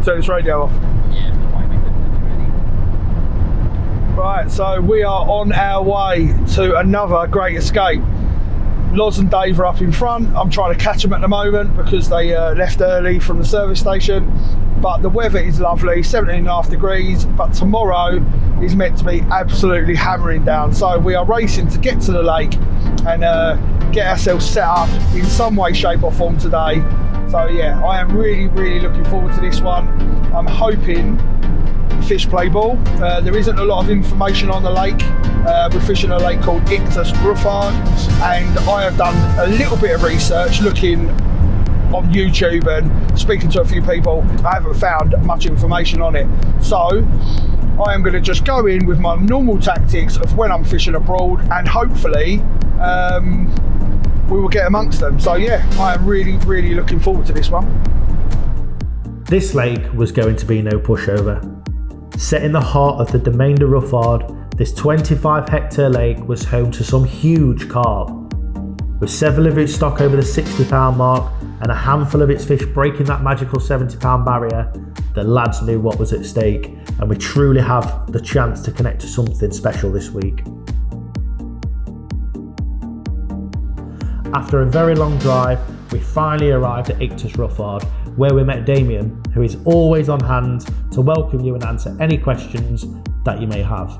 We'll turn this radio off. Yeah, right, so we are on our way to another great escape. Loz and Dave are up in front. I'm trying to catch them at the moment because they left early from the service station. But the weather is lovely, 17.5 degrees, but tomorrow is meant to be absolutely hammering down. So we are racing to get to the lake and get ourselves set up in some way, shape or form today. So yeah, I am really looking forward to this one. I'm hoping fish play ball. There isn't a lot of information on the lake. We're fishing a lake called Iktus Ruffaud, and I have done a little bit of research looking on YouTube and speaking to a few people. I haven't found much information on it, so I am going to just go in with my normal tactics of when I'm fishing abroad, and hopefully we will get amongst them. So yeah, I am really looking forward to this one. This lake was going to be no pushover. Set in the heart of the Domaine de Ruffaud, this 25-hectare lake was home to some huge carp. With several of its stock over the 60-pound mark and a handful of its fish breaking that magical 70-pound barrier, the lads knew what was at stake, and we truly have the chance to connect to something special this week. After a very long drive, we finally arrived at Iktus Ruffaud, where we met Damien, who is always on hand to welcome you and answer any questions that you may have.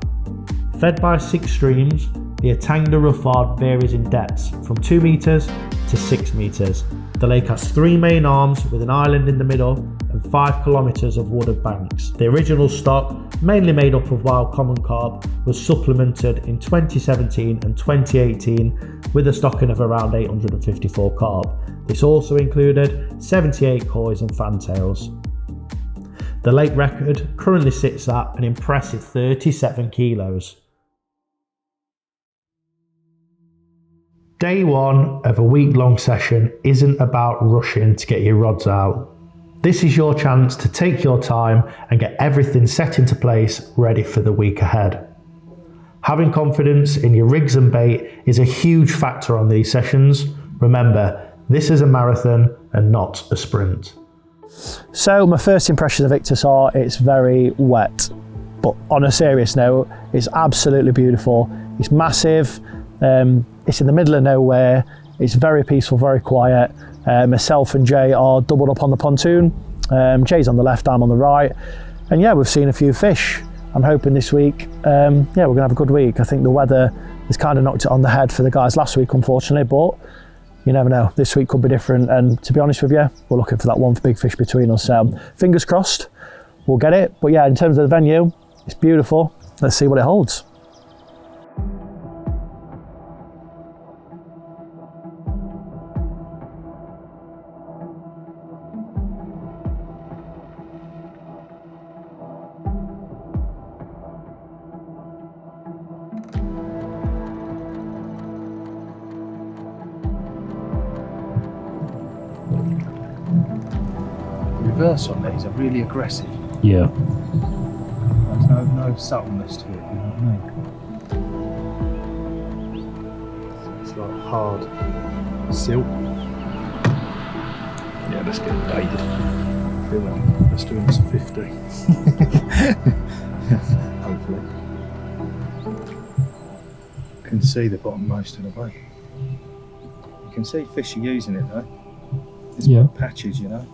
Fed by 6 streams, the Domaine de Ruffaud varies in depths from 2 metres to 6 metres. The lake has 3 main arms with an island in the middle and 5 kilometres of wooded banks. The original stock, mainly made up of wild common carp, was supplemented in 2017 and 2018 with a stocking of around 854 carp. This also included 78 koi's and fantails. The lake record currently sits at an impressive 37 kilos. Day one of a week-long session isn't about rushing to get your rods out. This is your chance to take your time and get everything set into place ready for the week ahead. Having confidence in your rigs and bait is a huge factor on these sessions. Remember, this is a marathon and not a sprint. So my first impressions of Iktus are it's very wet, but on a serious note, it's absolutely beautiful. It's massive. It's in the middle of nowhere. It's very peaceful, very quiet. Myself and Jay are doubled up on the pontoon. Jay's on the left, I'm on the right. And yeah, we've seen a few fish. I'm hoping this week, we're gonna have a good week. I think the weather has kind of knocked it on the head for the guys last week, unfortunately, but you never know. This week could be different. And to be honest with you, we're looking for that one big fish between us. Fingers crossed, we'll get it. But yeah, in terms of the venue, it's beautiful. Let's see what it holds. Reverse on these are really aggressive. Yeah. There's no subtleness to it, you know what I mean? It's like hard silk. Yeah, let's get it dated. I feel like let's do this 50. Hopefully. You can see the bottom most of the way. You can see fish are using it though. It's patches, you know.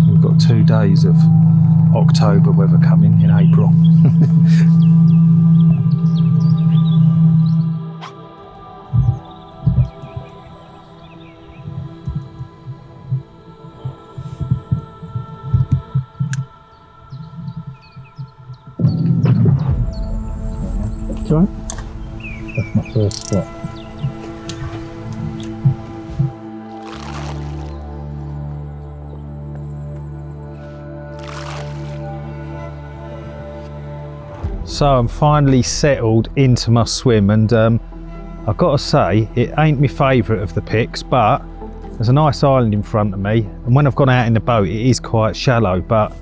We've got 2 days of October weather coming in April. Sorry? That's my first spot. So I'm finally settled into my swim, and I've got to say it ain't my favourite of the picks, but there's a nice island in front of me, and when I've gone out in the boat it is quite shallow, but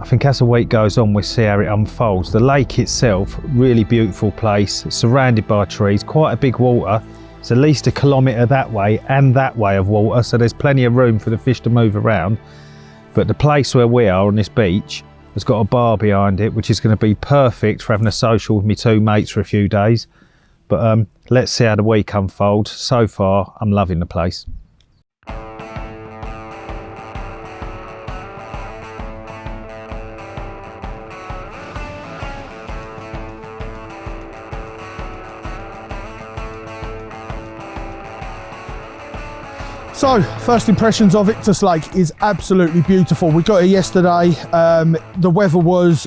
I think as the week goes on we'll see how it unfolds. The lake itself, really beautiful place, surrounded by trees, quite a big water, It's at least 1 kilometre that way and that way of water, so there's plenty of room for the fish to move around. But the place where we are on this beach has got a bar behind it, which is going to be perfect for having a social with my 2 mates for a few days. But let's see how the week unfolds. So far, I'm loving the place. So, first impressions of Iktus Lake is absolutely beautiful. We got here yesterday, the weather was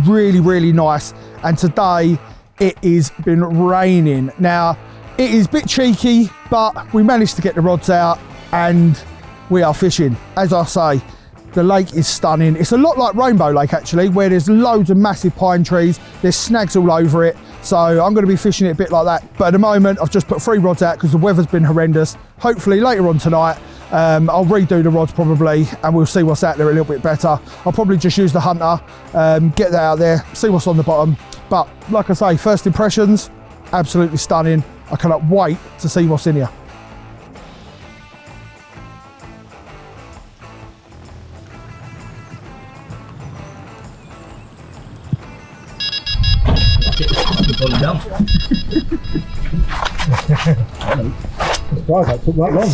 really, really nice, and today it has been raining. Now, it is a bit cheeky, but we managed to get the rods out and we are fishing. As I say, the lake is stunning. It's a lot like Rainbow Lake actually, where there's loads of massive pine trees, there's snags all over it. So I'm going to be fishing it a bit like that. But at the moment, I've just put 3 rods out because the weather's been horrendous. Hopefully later on tonight, I'll redo the rods probably, and we'll see what's out there a little bit better. I'll probably just use the Hunter, get that out there, see what's on the bottom. But like I say, first impressions, absolutely stunning. I cannot wait to see what's in here. That took that long.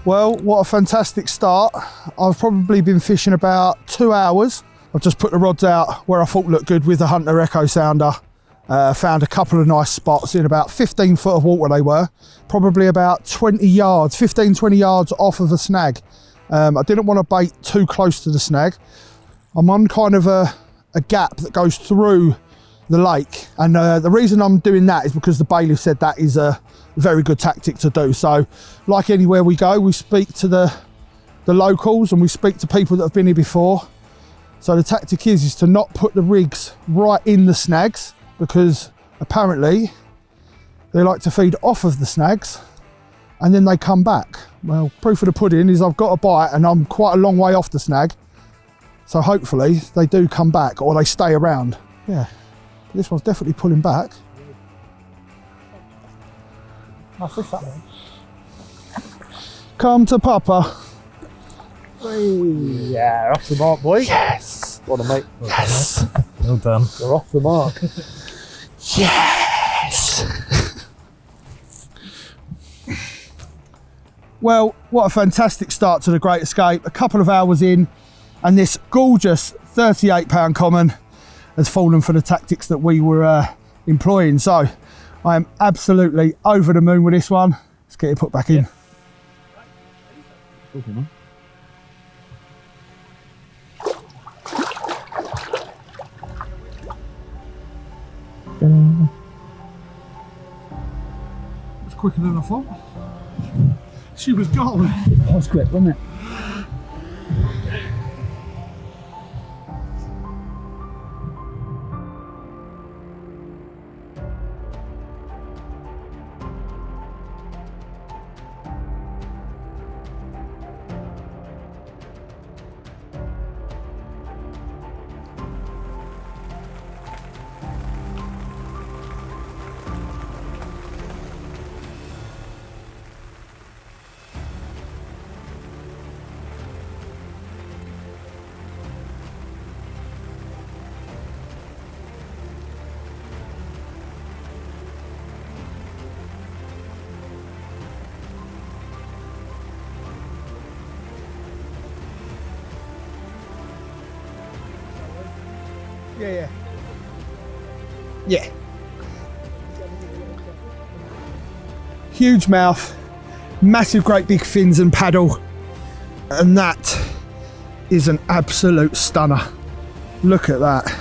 Well, what a fantastic start. I've probably been fishing about 2 hours. I've just put the rods out where I thought looked good with the Hunter Echo Sounder. Found a couple of nice spots in about 15 foot of water they were. Probably about 20 yards, 15, 20 yards off of a snag. I didn't want to bait too close to the snag. I'm on kind of a gap that goes through the lake, and the reason I'm doing that is because the bailiff said that is a very good tactic to do. So like anywhere we go, we speak to the locals and we speak to people that have been here before. So the tactic is to not put the rigs right in the snags, because apparently they like to feed off of the snags and then they come back. Well, proof of the pudding is I've got a bite and I'm quite a long way off the snag. So hopefully they do come back or they stay around. Yeah, this one's definitely pulling back. I'll fish that one. Come to Papa. Yeah, off the mark, boy. Yes. What a mate. Yes. Well done. You're off the mark. Yes. Well, what a fantastic start to the Great Escape. A couple of hours in, and this gorgeous 38-pound common has fallen for the tactics that we were employing. So I am absolutely over the moon with this one. Let's get it put back in. Okay, It's quicker than I thought. She was gone. that was quick, wasn't it? Yeah. Yeah. Huge mouth, massive great big fins and paddle, and that is an absolute stunner. Look at that.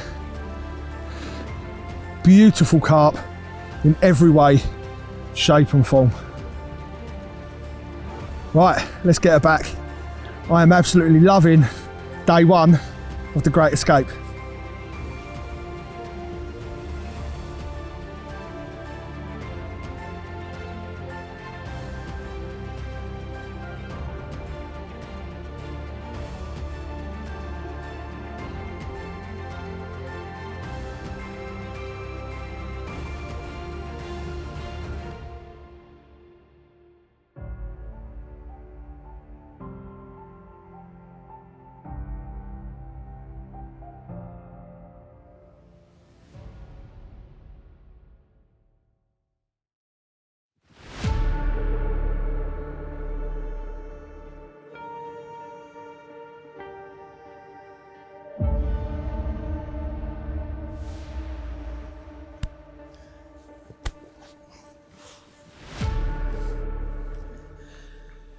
Beautiful carp in every way, shape and form. Right, let's get her back. I am absolutely loving day one of the Great Escape.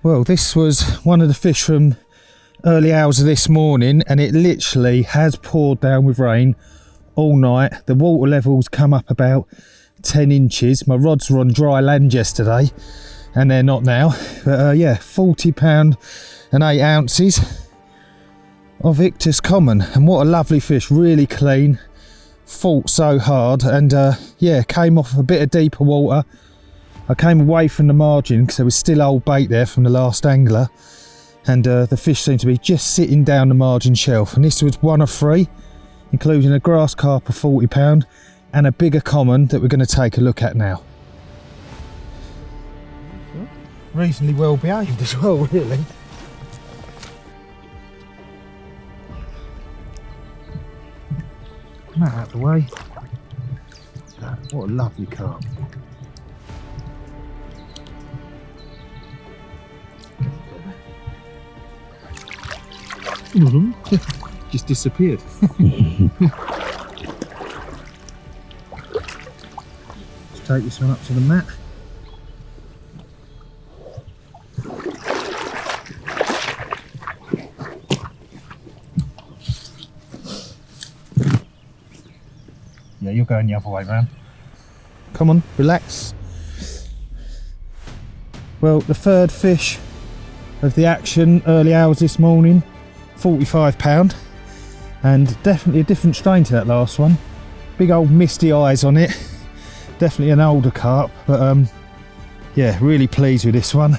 Well, this was one of the fish from early hours of this morning, and it literally has poured down with rain all night. The water levels come up about 10 inches. My rods were on dry land yesterday and they're not now. But yeah, £40 and 8 ounces of Iktus Common, and what a lovely fish, really clean, fought so hard, and yeah, came off a bit of deeper water. I came away from the margin because there was still old bait there from the last angler, and the fish seemed to be just sitting down the margin shelf, and this was one of 3, including a grass carp of £40 and a bigger common that we're going to take a look at now. Reasonably well behaved as well, really. Come out of the way. What a lovely carp. Just disappeared. Let's take this one up to the mat. Yeah, you're going the other way round. Come on, relax. Well, the third fish of the action, early hours this morning, £45, and definitely a different strain to that last one. Big old misty eyes on it. Definitely an older carp, but yeah, really pleased with this one,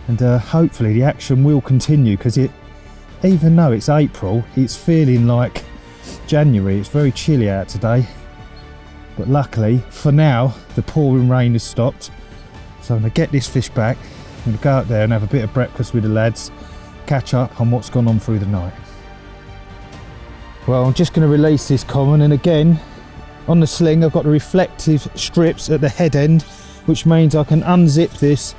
and hopefully the action will continue, because it, even though it's April, it's feeling like January. It's very chilly out today, but luckily for now the pouring rain has stopped, so I'm going to get this fish back. I'm going to go out there and have a bit of breakfast with the lads, catch up on what's gone on through the night. Well, I'm just going to release this common, and again on the sling I've got the reflective strips at the head end, which means I can unzip this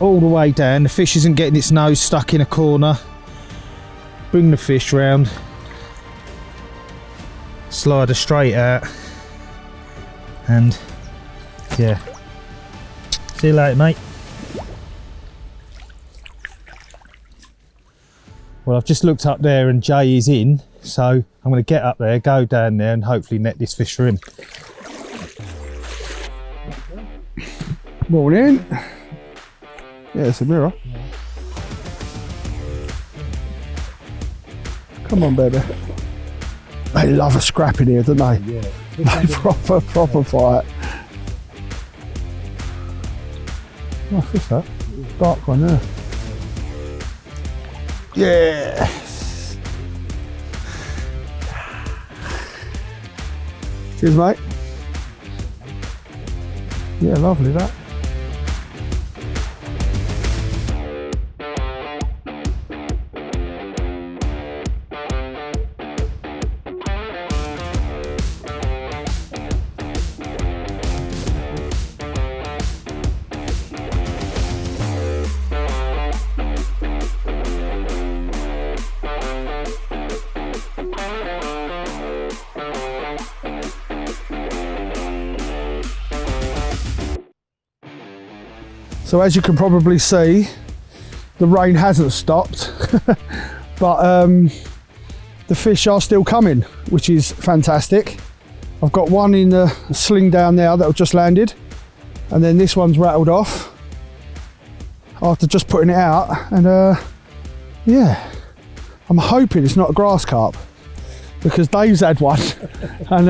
all the way down. The fish isn't getting its nose stuck in a corner. Bring the fish round, slide her straight out, and yeah, see you later, mate. Well, I've just looked up there and Jay is in, so I'm going to get up there, go down there, and hopefully net this fish for him. Morning. Yeah, it's a mirror. Come on, baby. They love a scrap in here, don't they? Yeah. They proper fight. Oh, what's that? Dark one there. Yes. Cheers, mate. Yeah, lovely that. So as you can probably see, the rain hasn't stopped, but the fish are still coming, which is fantastic. I've got one in the sling down there that I've just landed, and then this one's rattled off after just putting it out, and yeah, I'm hoping it's not a grass carp, because Dave's had one, and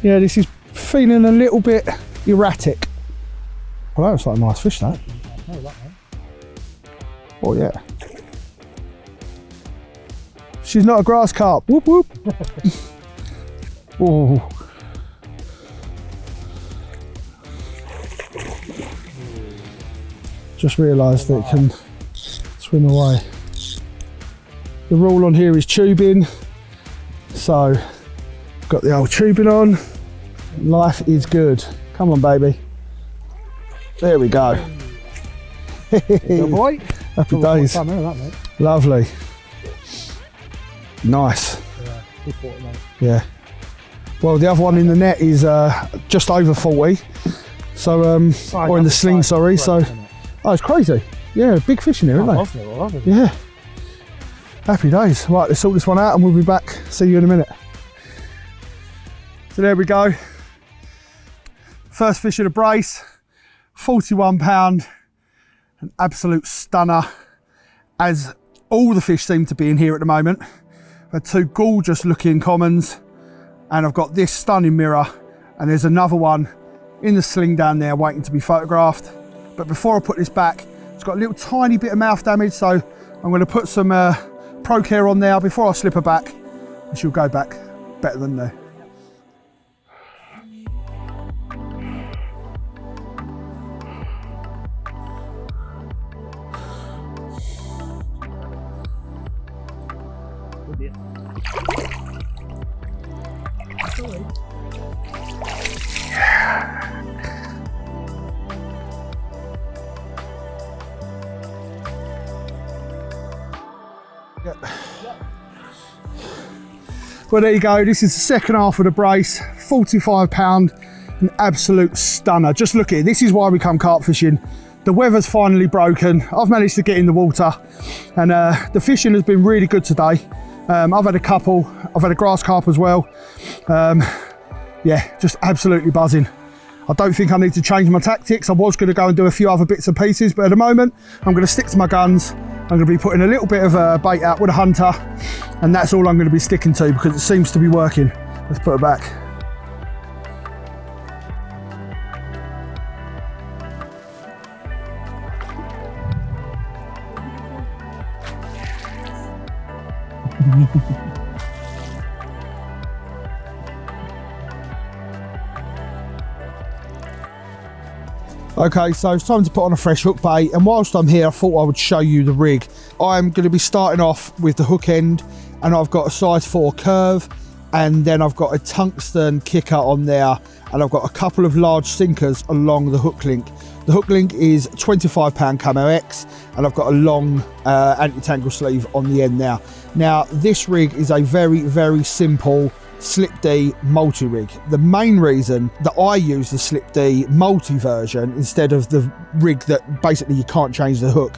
yeah, this is feeling a little bit erratic. Well, that looks like a nice fish, that. Oh yeah. She's not a grass carp. Whoop whoop. Oh. Just realised that it can swim away. The rule on here is tubing, so got the old tubing on. Life is good. Come on, baby. There we go. Good boy. Happy days. Lovely. Nice. Yeah, good 40, mate. Yeah. Well, the other one in the net is just over 40. So, or in the sling, sorry. So, oh, it's crazy. Yeah, big fish in here, aren't they? Yeah. Happy days. Right, let's sort this one out and we'll be back. See you in a minute. So there we go. First fish of the brace, 41 pound, an absolute stunner, as all the fish seem to be in here at the moment. I've had two gorgeous looking commons, and I've got this stunning mirror, and there's another one in the sling down there waiting to be photographed. But before I put this back, it's got a little tiny bit of mouth damage, so I'm going to put some Pro Care on there before I slip her back, and she'll go back better than new. Well, there you go. This is the second half of the brace, 45 pound, an absolute stunner. Just look at it. This is why we come carp fishing. The weather's finally broken. I've managed to get in the water, and the fishing has been really good today. I've had a couple. I've had a grass carp as well. Yeah, just absolutely buzzing. I don't think I need to change my tactics. I was going to go and do a few other bits and pieces, but at the moment, I'm going to stick to my guns. I'm going to be putting a little bit of bait out with a hunter, and that's all I'm going to be sticking to because it seems to be working. Let's put it back. Okay, so it's time to put on a fresh hook bait, and whilst I'm here I thought I would show you the rig. I'm going to be starting off with the hook end, and I've got a size 4 curve, and then I've got a tungsten kicker on there, and I've got a couple of large sinkers along the hook link. The hook link is 25 pound Camo X, and I've got a long anti-tangle sleeve on the end now. Now this rig is a very, very simple Slip D multi-rig. The main reason that I use the Slip D multi version instead of the rig that basically you can't change the hook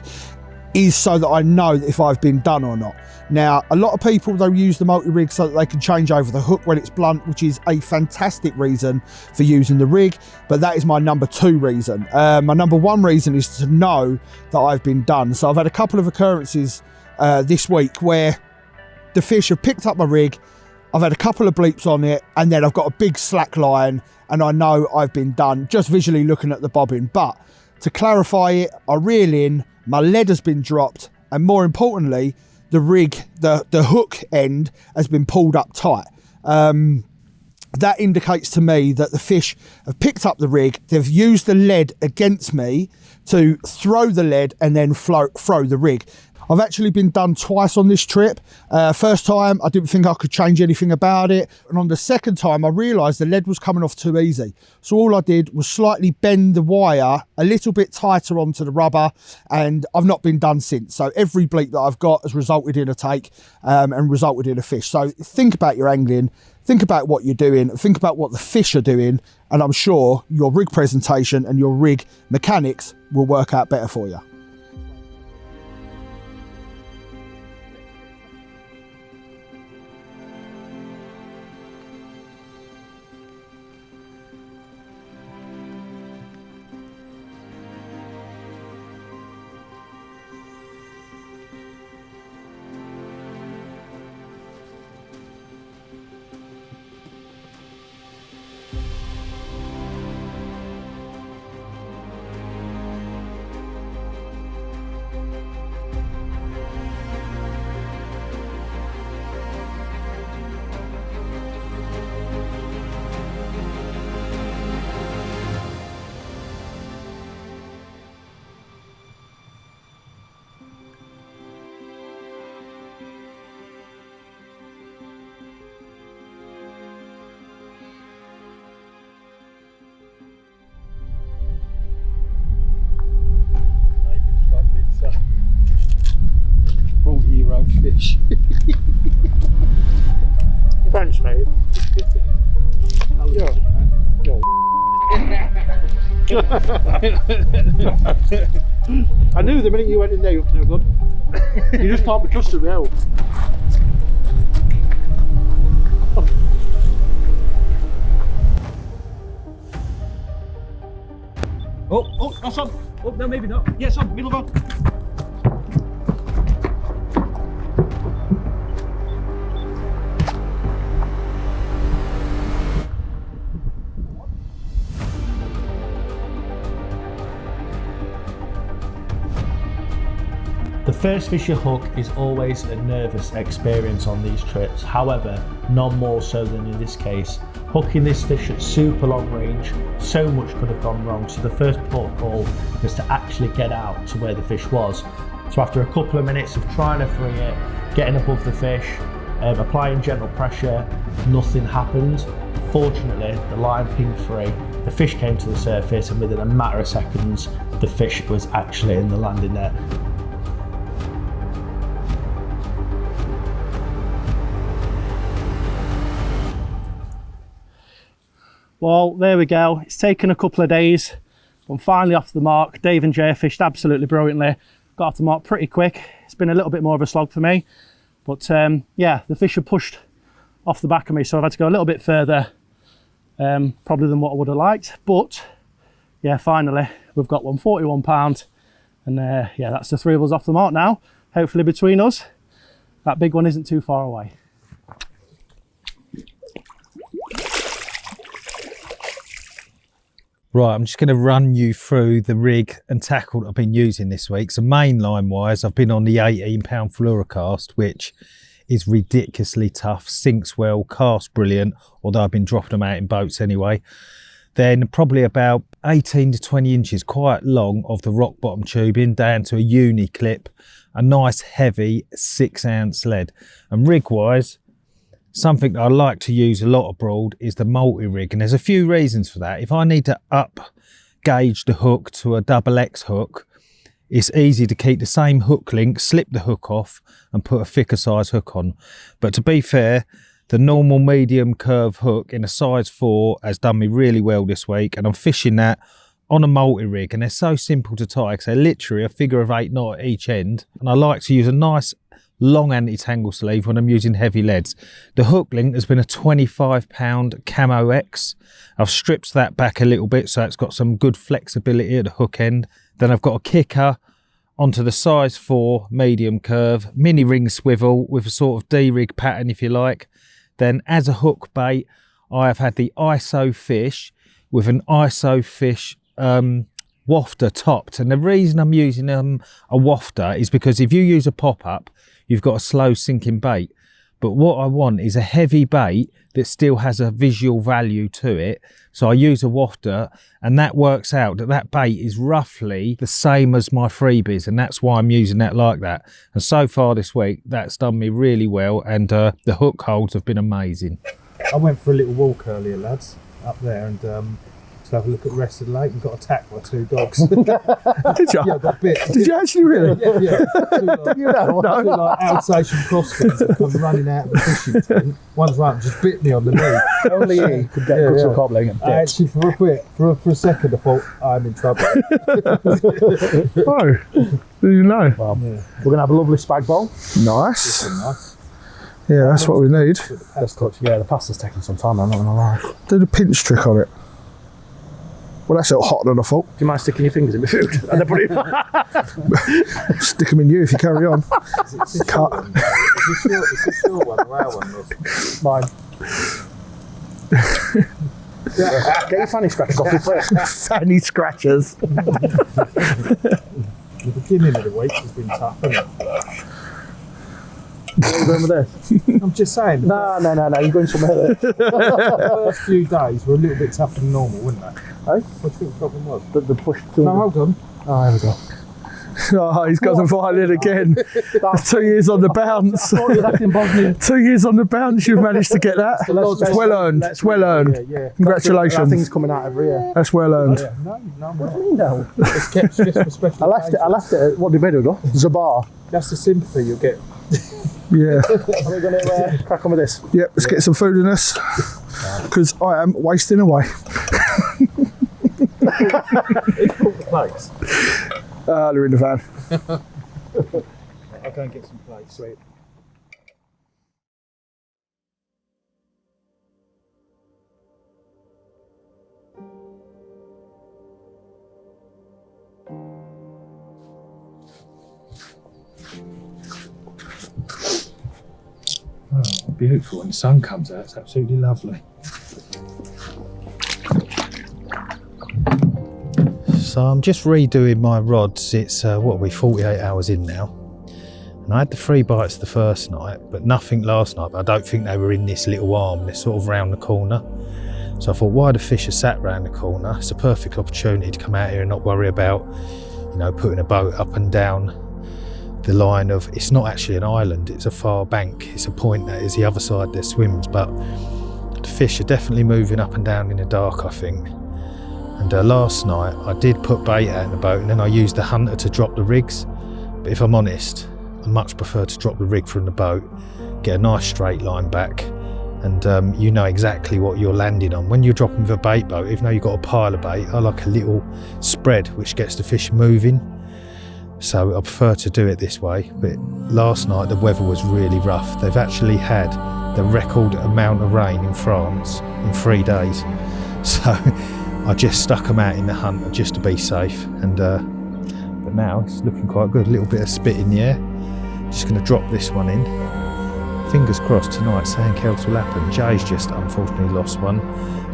is so that I know if I've been done or not. Now, a lot of people, they use the multi-rig so that they can change over the hook when it's blunt, which is a fantastic reason for using the rig, but that is my number 2 reason. My number 1 reason is to know that I've been done. So I've had a couple of occurrences this week where the fish have picked up my rig, I've had a couple of bleeps on it, and then I've got a big slack line, and I know I've been done just visually looking at the bobbin. But to clarify it, I reel in, my lead has been dropped, and more importantly, the rig, the hook end has been pulled up tight. That indicates to me that the fish have picked up the rig, they've used the lead against me to throw the lead and then throw the rig. I've actually been done twice on this trip. First time, I didn't think I could change anything about it. And on the second time, I realised the lead was coming off too easy. So all I did was slightly bend the wire a little bit tighter onto the rubber, and I've not been done since. So every bleep that I've got has resulted in a take and resulted in a fish. So think about your angling, think about what you're doing, think about what the fish are doing, and I'm sure your rig presentation and your rig mechanics will work out better for you. Fish. Thanks, mate. I knew the minute you went in there you were no good. You just can't be trusted me out. Oh, that's on. Oh, no, maybe not. Yes, on. Middle one. The first fish you hook is always a nervous experience on these trips, however, none more so than in this case. Hooking this fish at super long range, so much could have gone wrong, so the first port call was to actually get out to where the fish was. So after a couple of minutes of trying to free it, getting above the fish, applying gentle pressure, nothing happened. Fortunately, the line pinged free, the fish came to the surface, and within a matter of seconds, the fish was actually in the landing net. Well, there we go. It's taken a couple of days. I'm finally off the mark. Dave and Jay fished absolutely brilliantly. Got off the mark pretty quick. It's been a little bit more of a slog for me. But yeah, the fish have pushed off the back of me, so I've had to go a little bit further probably than what I would have liked. But yeah, finally, we've got one, £41. And yeah, that's the three of us off the mark now. Hopefully between us, that big one isn't too far away. Right, I'm just going to run you through the rig and tackle that I've been using this week. So mainline wise, I've been on the 18-pound fluorocast, which is ridiculously tough, sinks well, casts brilliant, although I've been dropping them out in boats anyway. Then probably about 18 to 20 inches, quite long, of the rock bottom tubing down to a uni clip, a nice heavy 6-ounce lead. And rig wise, something that I like to use a lot abroad is the multi-rig, and there's a few reasons for that. If I need to up gauge the hook to a XX hook, it's easy to keep the same hook length, slip the hook off and put a thicker size hook on. But to be fair, the normal medium curve hook in a size 4 has done me really well this week, and I'm fishing that on a multi-rig, and they're so simple to tie because they're literally a figure of 8 knot at each end, and I like to use a nice long anti-tangle sleeve when I'm using heavy leads. The hook length has been a 25-pound Camo X. I've stripped that back a little bit so it's got some good flexibility at the hook end. Then I've got a kicker onto the size 4 medium curve, mini ring swivel with a sort of D-rig pattern if you like. Then as a hook bait, I have had the ISO fish with an ISO fish wafter topped. And the reason I'm using a wafter is because if you use a pop-up, you've got a slow sinking bait. But what I want is a heavy bait that still has a visual value to it. So I use a wafter, and that works out that that bait is roughly the same as my freebies, and that's why I'm using that like that. And so far this week, that's done me really well, and the hook holds have been amazing. I went for a little walk earlier, lads, up there, and to have a look at the rest of the lake and got attacked by 2 dogs. Did you? Yeah, I got bit. Did you actually really? Yeah. Two, You know, two like Alsatian crossbreeds that come running out of the fishing tent. One's right, just bit me on the knee. Only he could get good carp laying and I actually, for a bit, for a second, I thought I'm in trouble. Oh, did you know? Well, we're going to have a lovely spag bowl. Nice. Nice. Yeah, that's what we need. Yeah, the pasta's taking some time, I'm not going to lie. Do the pinch trick on it. Well, that's a little hotter than I thought. Do you mind sticking your fingers in my food? And then put it Stick them in you if you carry on. Cut. Is this your one or our one? Mine. Get your fanny scratches off your foot. Fanny scratchers. The beginning of the week has been tough, hasn't it? Where are you going with this? I'm just saying. No, you're going somewhere there. The first few days were a little bit tougher than normal, weren't they? Hey? What do you think the problem was? The push. No, hold on. Oh, there we go. Oh, he's got the violin again. 2 years on the bounce. 2 years on the bounce, you've managed to get that. It's well earned. It's well earned. Yeah. Congratulations. That thing's coming out every year. That's well earned. No. What do you mean no? It's kept just for special I left it at, what did we do? Zabar. That's the sympathy you'll get. Yeah. Are we going to crack on with this? Yep, let's get some food in us. Because I am wasting away. It's called the place. They're in the van. I'll go and get some plates. Sweet. Oh, beautiful. When the sun comes out, it's absolutely lovely. So I'm just redoing my rods. It's, what are we, 48 hours in now. And I had the 3 bites the first night, but nothing last night. But I don't think they were in this little arm. They're sort of round the corner. So I thought, why the fish are sat round the corner? It's a perfect opportunity to come out here and not worry about, you know, putting a boat up and down the line of, it's not actually an island, it's a far bank. It's a point that is the other side there swims, but the fish are definitely moving up and down in the dark, I think. And last night I did put bait out in the boat, and then I used the hunter to drop the rigs. But if I'm honest, I much prefer to drop the rig from the boat, get a nice straight line back, and you know exactly what you're landing on. When you're dropping with a bait boat, even though you've got a pile of bait, I like a little spread which gets the fish moving. So I prefer to do it this way. But last night the weather was really rough. They've actually had the record amount of rain in France in 3 days. So I just stuck them out in the hunter just to be safe. And but now it's looking quite good. A little bit of spit in the air. Just going to drop this one in. Fingers crossed tonight something else will happen. Jay's just unfortunately lost one,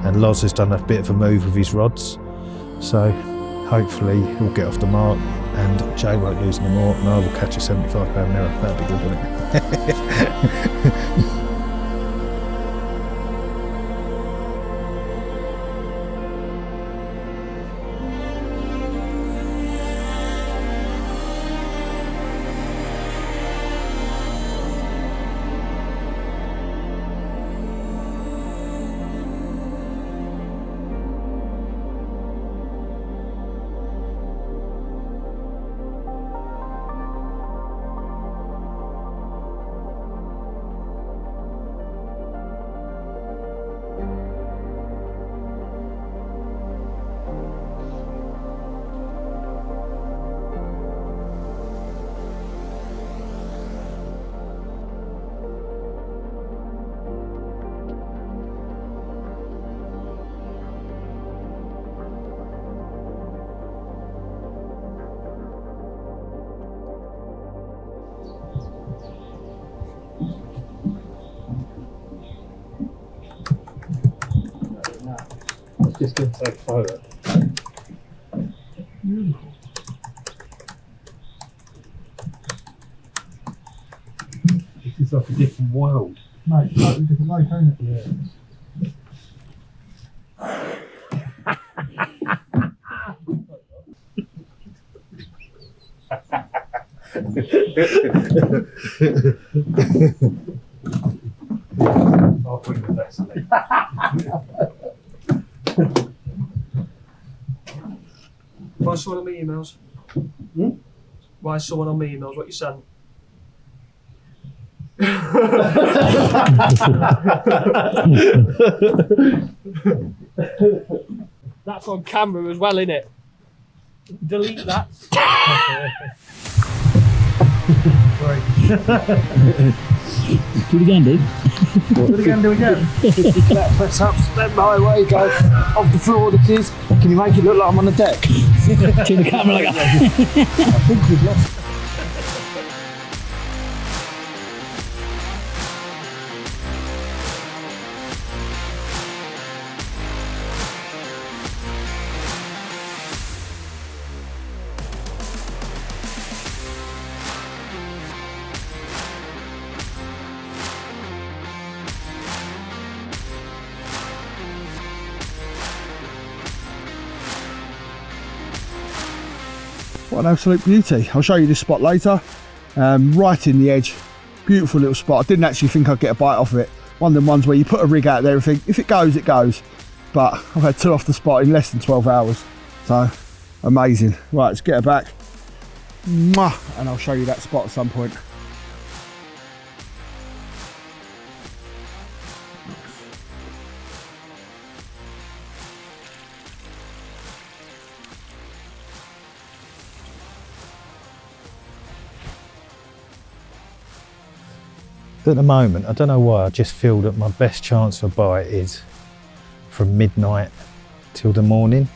and Loz has done a bit of a move with his rods. So hopefully he'll get off the mark and Jay won't lose any more, and I will catch a £75 mirror. That'd be good, wouldn't it? Just going to take a photo. Beautiful. This is like a different world. Mate, totally different lake, ain't it? Yeah. I'll bring the vessel in. Why someone on my emails? Why someone on my emails? What you sent? That's on camera as well, innit? Delete that. Do it again, dude. Do it again, do it again. Press up, stand by, away you go. Off the floor, this is. Can you make it look like I'm on the deck? Turn the camera like that. I think we've lost. What an absolute beauty. I'll show you this spot later. Right in the edge. Beautiful little spot. I didn't actually think I'd get a bite off of it. One of them ones where you put a rig out there and think, if it goes, it goes. But I've had 2 off the spot in less than 12 hours. So, amazing. Right, let's get her back. Mwah! And I'll show you that spot at some point. At the moment, I don't know why, I just feel that my best chance for a bite is from midnight till the morning.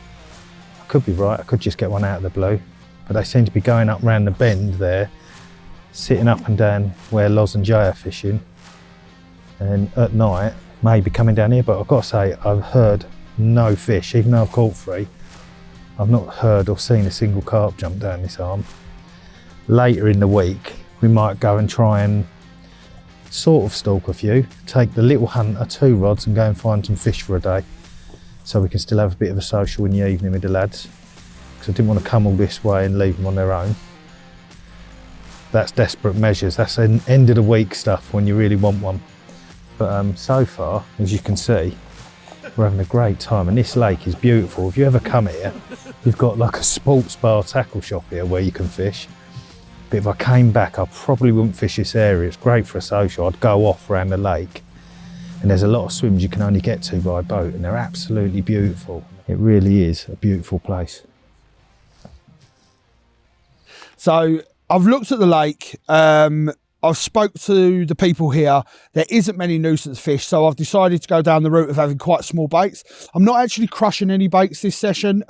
I could be right, I could just get one out of the blue, but they seem to be going up round the bend there, sitting up and down where Loz and Jay are fishing, and at night maybe coming down here. But I've got to say, I've heard no fish. Even though I've caught 3, I've not heard or seen a single carp jump down this arm. Later in the week we might go and try and sort of stalk a few, take the little hunter 2 rods and go and find some fish for a day, so we can still have a bit of a social in the evening with the lads, because I didn't want to come all this way and leave them on their own. That's desperate measures, that's an end of the week stuff when you really want one. But so far, as you can see, we're having a great time, and this lake is beautiful. If you ever come here, you've got like a sports bar tackle shop here where you can fish. But if I came back, I probably wouldn't fish this area. It's great for a social. I'd go off around the lake, and there's a lot of swims you can only get to by boat, and they're absolutely beautiful. It really is a beautiful place. So I've looked at the lake. I've spoke to the people here. There isn't many nuisance fish, so I've decided to go down the route of having quite small baits. I'm not actually crushing any baits this session.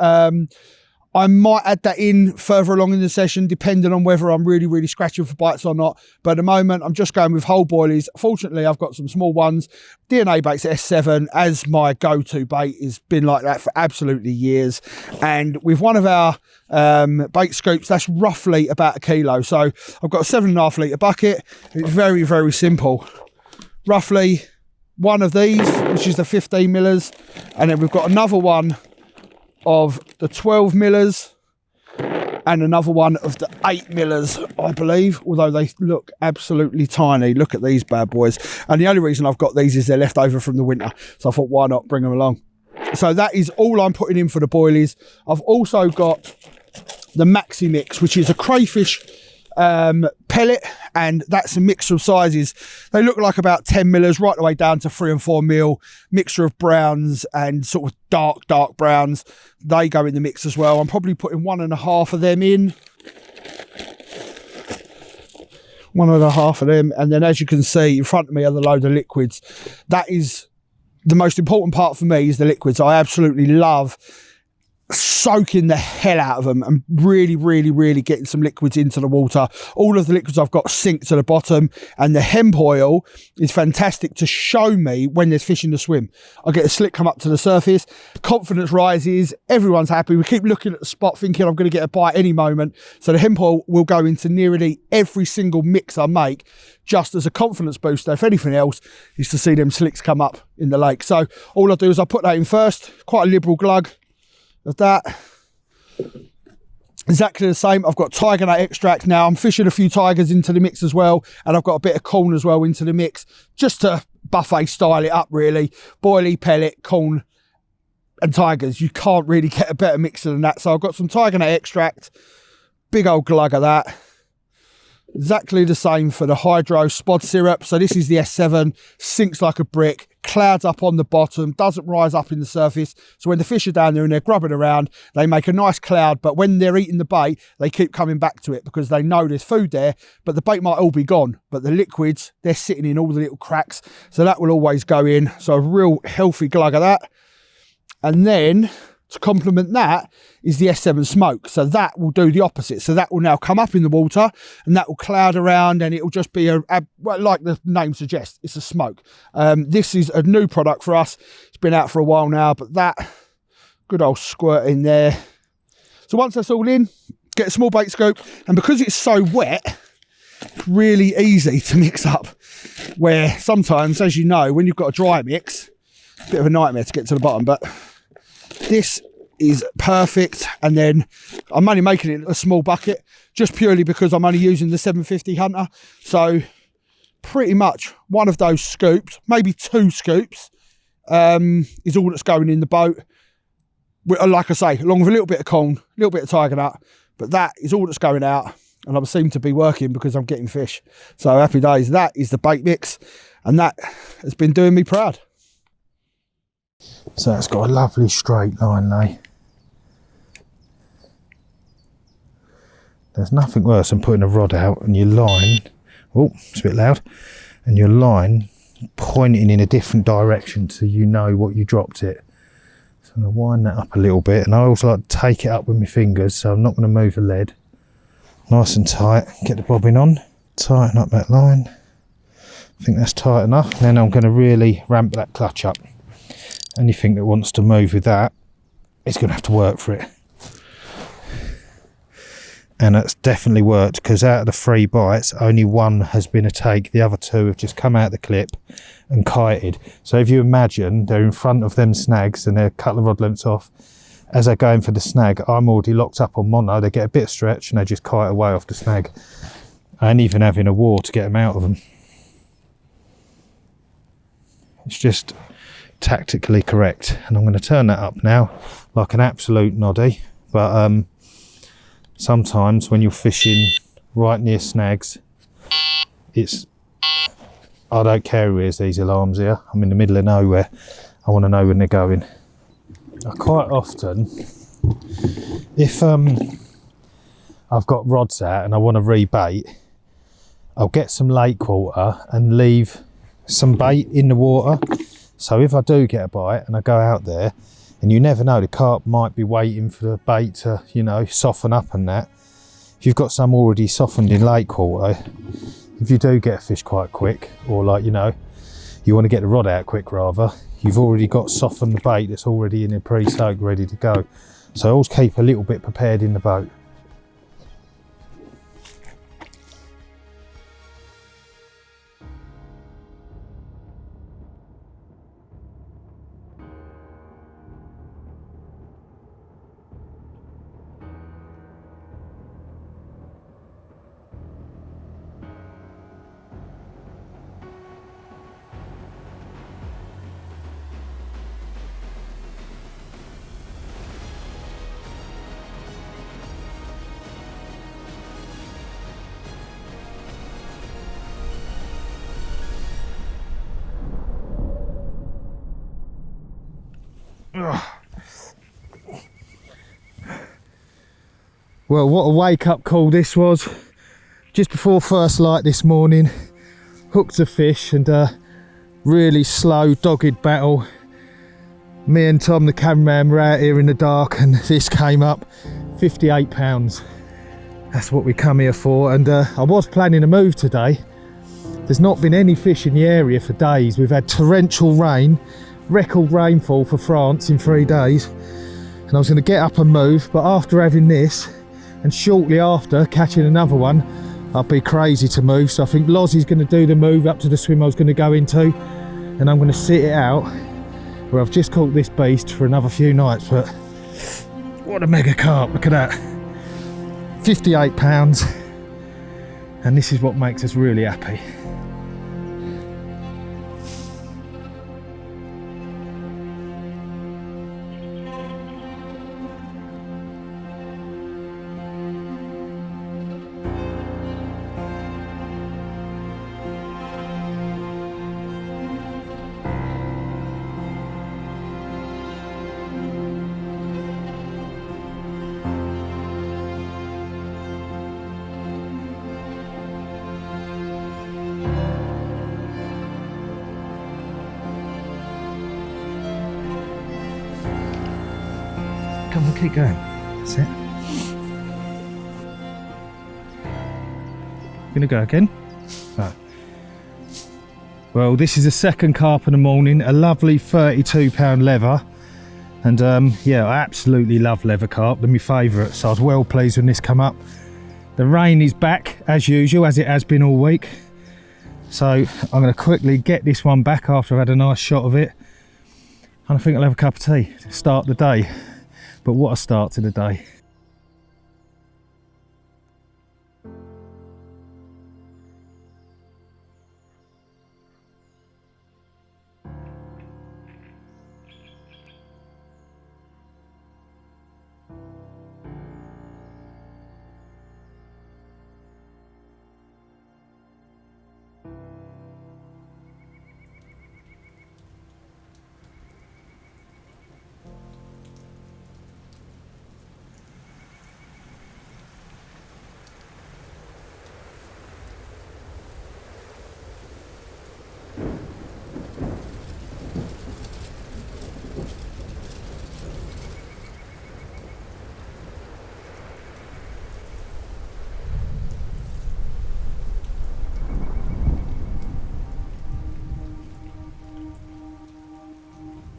I might add that in further along in the session, depending on whether I'm really scratching for bites or not. But at the moment, I'm just going with whole boilies. Fortunately, I've got some small ones. DNA baits S7 as my go-to bait. Has been like that for absolutely years. And with one of our bait scoops, that's roughly about 1 kilo. So I've got a 7.5 litre bucket. It's very simple. Roughly one of these, which is the 15 millers. And then we've got another one of the 12 millers and another one of the 8 millers, I believe, although they look absolutely tiny. Look at these bad boys. And the only reason I've got these is they're left over from the winter, so I thought, why not bring them along? So that is all I'm putting in for the boilies. I've also got the Maxi Mix, which is a crayfish pellet, and that's a mixture of sizes. They look like about 10 millers right the way down to 3 and 4 mil, mixture of browns and sort of dark browns. They go in the mix as well. I'm probably putting 1.5 of them in. 1.5 of them, and then as you can see in front of me are the load of liquids. That is the most important part for me, is the liquids. I absolutely love soaking the hell out of them and really getting some liquids into the water. All of the liquids I've got sink to the bottom, and the hemp oil is fantastic to show me when there's fish in the swim. I get a slick come up to the surface, confidence rises, everyone's happy. We keep looking at the spot thinking I'm going to get a bite any moment. So the hemp oil will go into nearly every single mix I make, just as a confidence booster. If anything else, is to see them slicks come up in the lake. So all I do is I put that in first, quite a liberal glug of that. Exactly the same. I've got tiger nut extract now. I'm fishing a few tigers into the mix as well, and I've got a bit of corn as well into the mix, just to buffet style it up really. Boilie, pellet, corn and tigers. You can't really get a better mixer than that. So I've got some tiger nut extract, big old glug of that. Exactly the same for the hydro spod syrup. So this is the S7, sinks like a brick, clouds up on the bottom, doesn't rise up in the surface. So when the fish are down there and they're grubbing around, they make a nice cloud, but when they're eating the bait, they keep coming back to it because they know there's food there, but the bait might all be gone, but the liquids, they're sitting in all the little cracks. So that will always go in. So a real healthy glug of that. And then to complement that is the S7 smoke. So that will do the opposite. So that will now come up in the water and that will cloud around, and it will just be well, like the name suggests, it's a smoke. This is a new product for us. It's been out for a while now, but that good old squirt in there. So once that's all in, get a small bait scoop, and because it's so wet, it's really easy to mix up, where sometimes, as you know, when you've got a dry mix, it's a bit of a nightmare to get to the bottom, but this is perfect. And then I'm only making it a small bucket just purely because I'm only using the 750 Hunter. So pretty much one of those scoops, maybe 2 scoops, is all that's going in the boat. Like I say, along with a little bit of corn, a little bit of tiger nut, but that is all that's going out. And I seem to be working because I'm getting fish. So happy days. That is the bait mix, and that has been doing me proud. So it's got a lovely straight line though. There's nothing worse than putting a rod out and your line, oh, it's a bit loud, and your line pointing in a different direction so you know what you dropped it. So I'm going to wind that up a little bit, and I also like to take it up with my fingers, so I'm not going to move the lead. Nice and tight, get the bobbin on, tighten up that line. I think that's tight enough. And then I'm going to really ramp that clutch up. Anything that wants to move with that is going to have to work for it. And that's definitely worked, because out of the 3 bites, only 1 has been a take. The other 2 have just come out of the clip and kited. So if you imagine they're in front of them snags and they're a couple of rod lengths off, as they're going for the snag, I'm already locked up on mono. They get a bit of stretch and they just kite away off the snag. I ain't even having a war to get them out of them. It's just tactically correct. And I'm going to turn that up now like an absolute noddy. But sometimes when you're fishing right near snags, I don't care who hears these alarms here. I'm in the middle of nowhere. I want to know when they're going. Quite often, if I've got rods out and I want to rebait, I'll get some lake water and leave some bait in the water. So if I do get a bite and I go out there, and you never know, the carp might be waiting for the bait to, you know, soften up and that. If you've got some already softened in lake water, if you do get a fish quite quick, or like, you know, you want to get the rod out quick rather, you've already got softened the bait that's already in a pre-soak ready to go. So always keep a little bit prepared in the boat. Well, what a wake up call this was. Just before first light this morning, hooked a fish, and a really slow dogged battle. Me and Tom the cameraman were out here in the dark, and this came up. 58 pounds. That's what we come here for. And I was planning a move today. There's not been any fish in the area for days. We've had torrential rain, record rainfall for France in 3 days, and I was going to get up and move, but after having this and shortly after catching another one, I'd be crazy to move. So I think Lozzie's going to do the move up to the swim I was going to go into, and I'm going to sit it out where I've just caught this beast for another few nights. But what a mega carp, look at that. 58 pounds, and this is what makes us really happy. Come on, keep going. That's it. Gonna go again? No. Well, this is the second carp in the morning, a lovely 32 pound leather. And yeah, I absolutely love leather carp, they're my favourite, so I was well pleased when this come up. The rain is back as usual, as it has been all week. So I'm going to quickly get this one back after I've had a nice shot of it. And I think I'll have a cup of tea to start the day. But what a start to the day.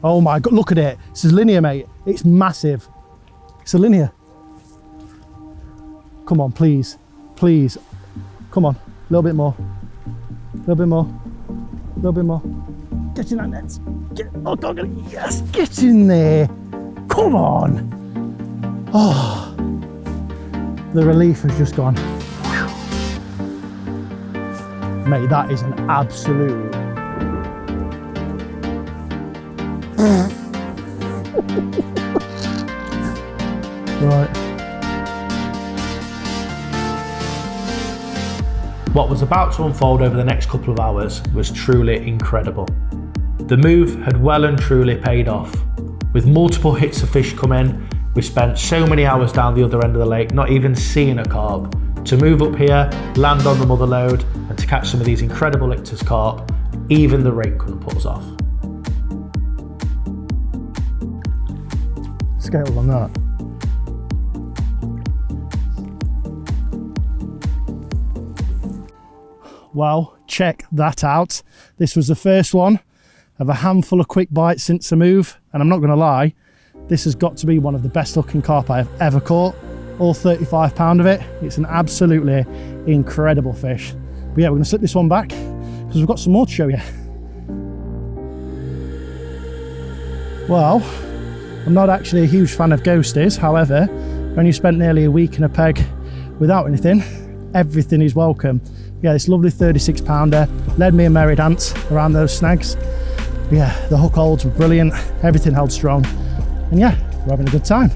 Oh my God, look at it. This is linear, mate. It's massive. It's a linear. Come on, please. Please. Come on, a little bit more. A little bit more. A little bit more. Get in that net. Oh, God, yes, get in there. Come on. Oh, the relief has just gone. Mate, that is an absolute. Right. What was about to unfold over the next couple of hours was truly incredible. The move had well and truly paid off. With multiple hits of fish come in, we spent so many hours down the other end of the lake not even seeing a carp. To move up here, land on the mother lode, and to catch some of these incredible Iktus carp, even the rain couldn't put us off. Scale on that. Well, check that out. This was the first one of a handful of quick bites since the move, and I'm not going to lie, this has got to be one of the best looking carp I have ever caught. All 35 pound of it. It's an absolutely incredible fish. But yeah, we're going to slip this one back because we've got some more to show you. Well, I'm not actually a huge fan of ghosties. However, when you spent nearly a week in a peg without anything, everything is welcome. Yeah, this lovely 36 pounder led me a merry dance around those snags. Yeah, the hook holds were brilliant, everything held strong, and yeah, we're having a good time.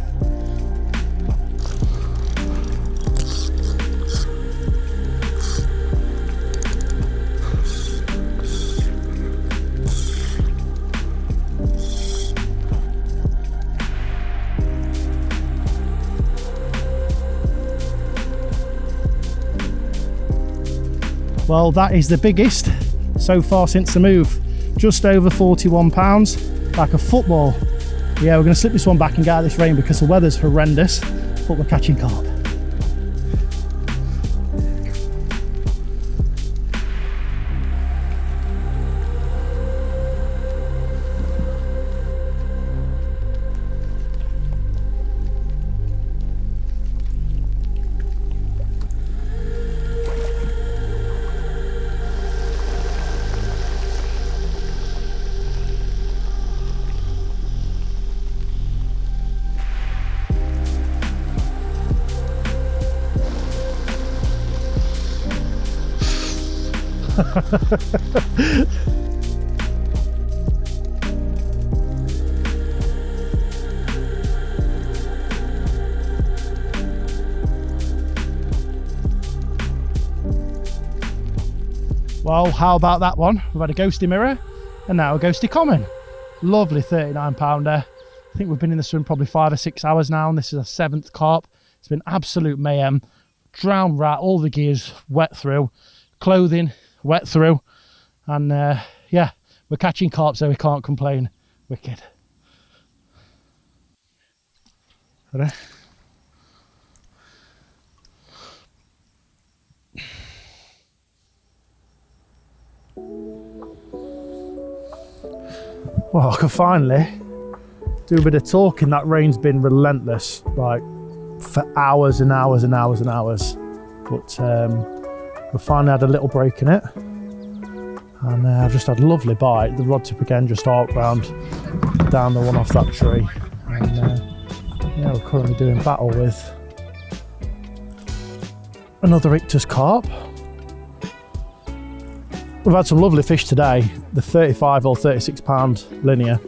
Well, that is the biggest so far since the move. Just over 41 pounds, like a football. Yeah, we're going to slip this one back and get out of this rain because the weather's horrendous, but we're catching carp. Well, how about that one? We've had a ghosty mirror and now a ghosty common. Lovely 39 pounder. I think we've been in the swim probably 5 or 6 hours now, and this is our 7th carp. It's been absolute mayhem. Drown rat, all the gears wet through, clothing wet through, and yeah, we're catching carp, so we can't complain. Wicked. Ready? Well, I can finally do a bit of talking. That rain's been relentless, like for hours and hours and hours and hours. But we finally had a little break in it. And I've just had a lovely bite. The rod tip again just arced round down the one off that tree. And yeah, we're currently doing battle with another Iktus carp. We've had some lovely fish today. The 35 or 36 pound linear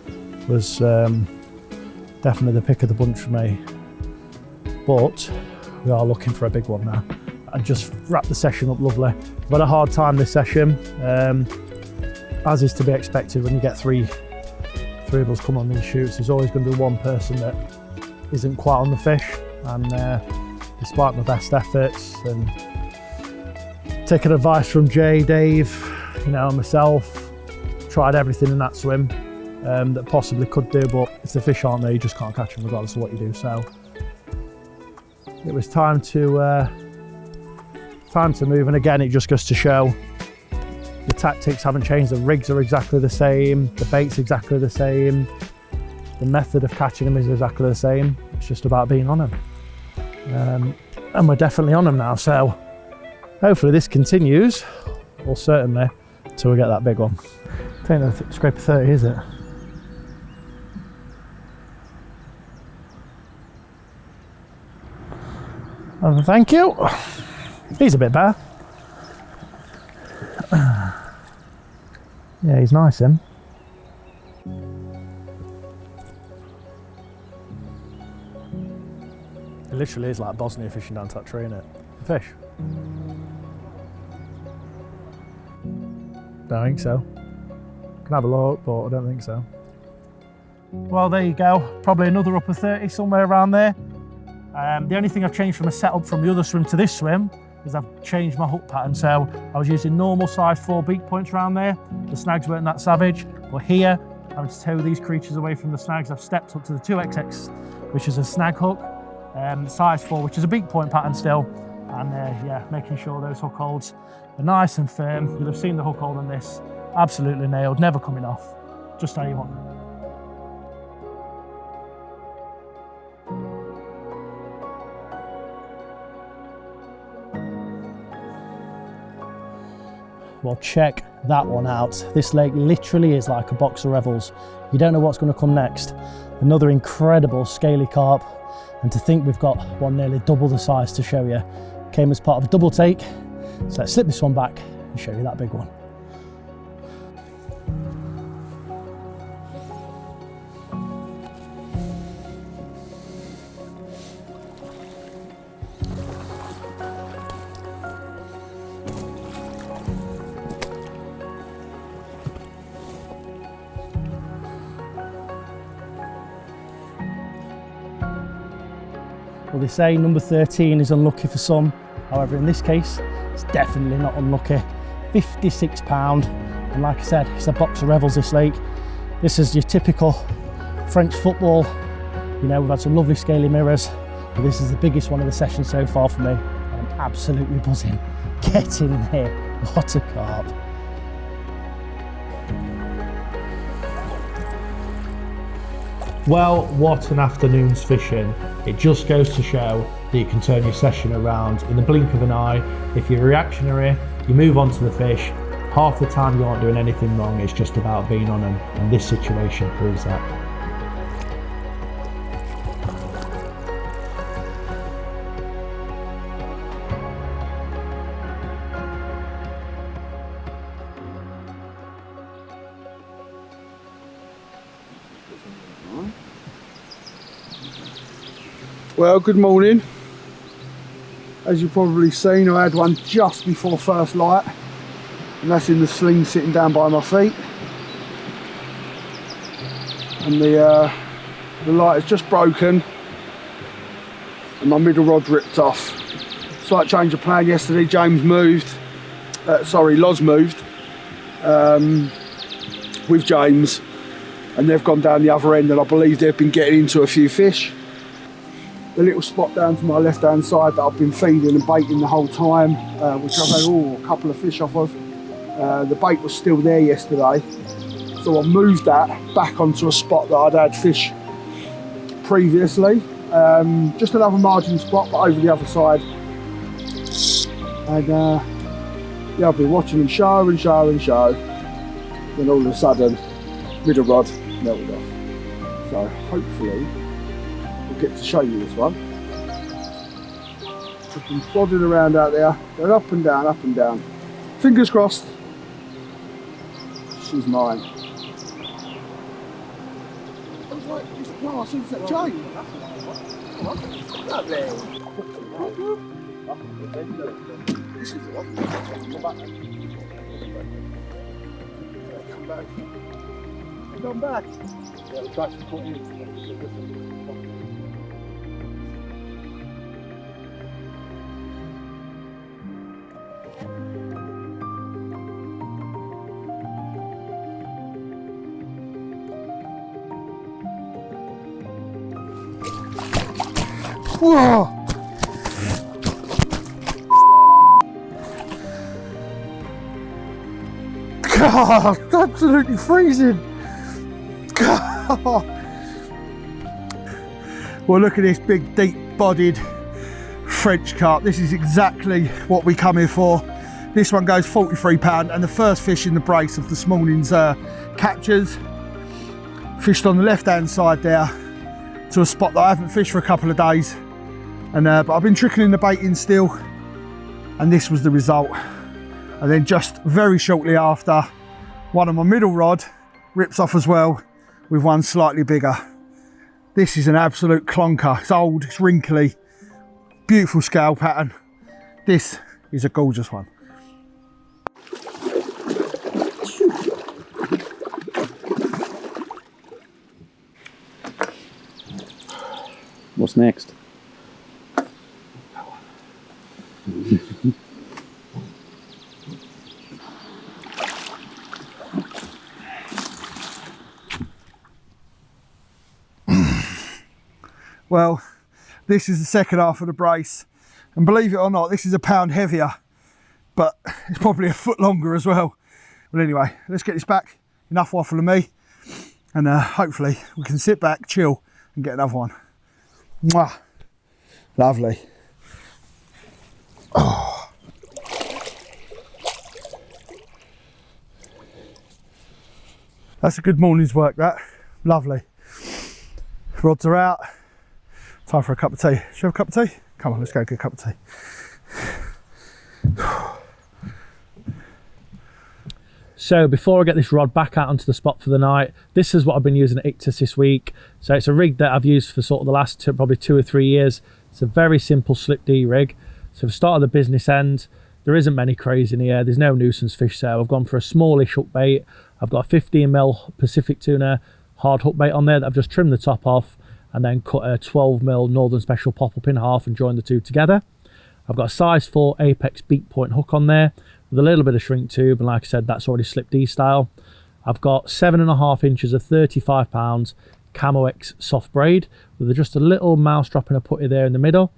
was definitely the pick of the bunch for me. But we are looking for a big one now. And just wrap the session up lovely. We've had a hard time this session, as is to be expected when you get three of us come on these shoots. There's always going to be one person that isn't quite on the fish, and despite my best efforts and taking advice from Jay, Dave, you know, myself, tried everything in that swim that possibly could do, but if the fish aren't there, you just can't catch them regardless of what you do. So it was time to move, and again, it just goes to show The tactics haven't changed, the rigs are exactly the same, the bait's exactly the same, the method of catching them is exactly the same. It's just about being on them. And we're definitely on them now, so hopefully this continues, or certainly till we get that big one. I think the scraper 30, is it? Oh, thank you. He's a bit better. Yeah, he's nice, him. It literally is like Bosnia fishing down to that tree, innit? Fish. Don't think so. Can have a look, but I don't think so. Well, there you go. Probably another upper 30, somewhere around there. The only thing I've changed from a setup from the other swim to this swim is I've changed my hook pattern. So I was using normal size 4 beak points around there. The snags weren't that savage, but here, having to tow these creatures away from the snags, I've stepped up to the 2XX, which is a snag hook, size 4, which is a beak point pattern still. And yeah, making sure those hook holds are nice and firm. You'll have seen the hook hold on this, absolutely nailed, never coming off, just how you want them. Well, check that one out. This lake literally is like a box of revels. You don't know what's going to come next. Another incredible scaly carp, and to think we've got one nearly double the size to show you. Came as part of a double take, so let's slip this one back and show you that big one. Well, they say number 13 is unlucky for some. However, in this case, it's definitely not unlucky. 56 pound, and like I said, it's a box of revels, this lake. This is your typical French football. You know, we've had some lovely scaly mirrors, but this is the biggest one of the session so far for me. I'm absolutely buzzing. Get in there, what a carp. Well, what an afternoon's fishing. It just goes to show that you can turn your session around in the blink of an eye. If you're reactionary, you move on to the fish. Half the time you aren't doing anything wrong, it's just about being on them, and this situation proves that. Well, good morning. As you've probably seen, I had one just before first light, and that's in the sling sitting down by my feet. And the light has just broken, and my middle rod ripped off. Slight change of plan yesterday. Loz moved with James, and they've gone down the other end, and I believe they've been getting into a few fish. The little spot down to my left hand side that I've been feeding and baiting the whole time, which I've had a couple of fish off of. The bait was still there yesterday, so I moved that back onto a spot that I'd had fish previously. Just another margin spot, but over the other side. And yeah, I've been watching them show and show and show. Then all of a sudden, middle rod melted off. So hopefully, get to show you this one. Just been plodding around out there, going up and down, up and down. Fingers crossed. She's mine. I was like, no, I see it's that chain. Lovely. This is the one. Come back. Come back. Come back. Yeah, the track's put in. Whoa! Oh, it's absolutely freezing. Well, look at this big, deep-bodied French carp. This is exactly what we come here for. This one goes 43 pound, and the first fish in the brace of this morning's captures. Fished on the left-hand side there to a spot that I haven't fished for a couple of days, and but I've been trickling the bait in still, and this was the result. And then just very shortly after, one of my middle rod rips off as well with one slightly bigger. This is an absolute clonker. It's old, it's wrinkly, beautiful scale pattern. This is a gorgeous one. What's next? Well, this is the second half of the brace, and believe it or not, this is a pound heavier, but it's probably a foot longer as well. Well, anyway, let's get this back. Enough waffle of me, and hopefully we can sit back, chill, and get another one. Mwah. Lovely. Oh. That's a good morning's work, that. Lovely. Rods are out. Time for a cup of tea. Should you have a cup of tea? Come on, let's go get a cup of tea. So before I get this rod back out onto the spot for the night, this is what I've been using at Iktus this week. So it's a rig that I've used for sort of the last probably 2 or 3 years. It's a very simple slip D rig. So for start of the business end, there isn't many crays in here. There's no nuisance fish, so I've gone for a smallish hook bait. I've got a 15mm Pacific tuna hard hook bait on there that I've just trimmed the top off, and then cut a 12mm Northern Special pop-up in half and joined the two together. I've got a size 4 Apex beak point hook on there with a little bit of shrink tube, and like I said, that's already slip D style. I've got 7.5 inches of 35 pounds Camo X soft braid with just a little mouse drop and a putty there in the middle,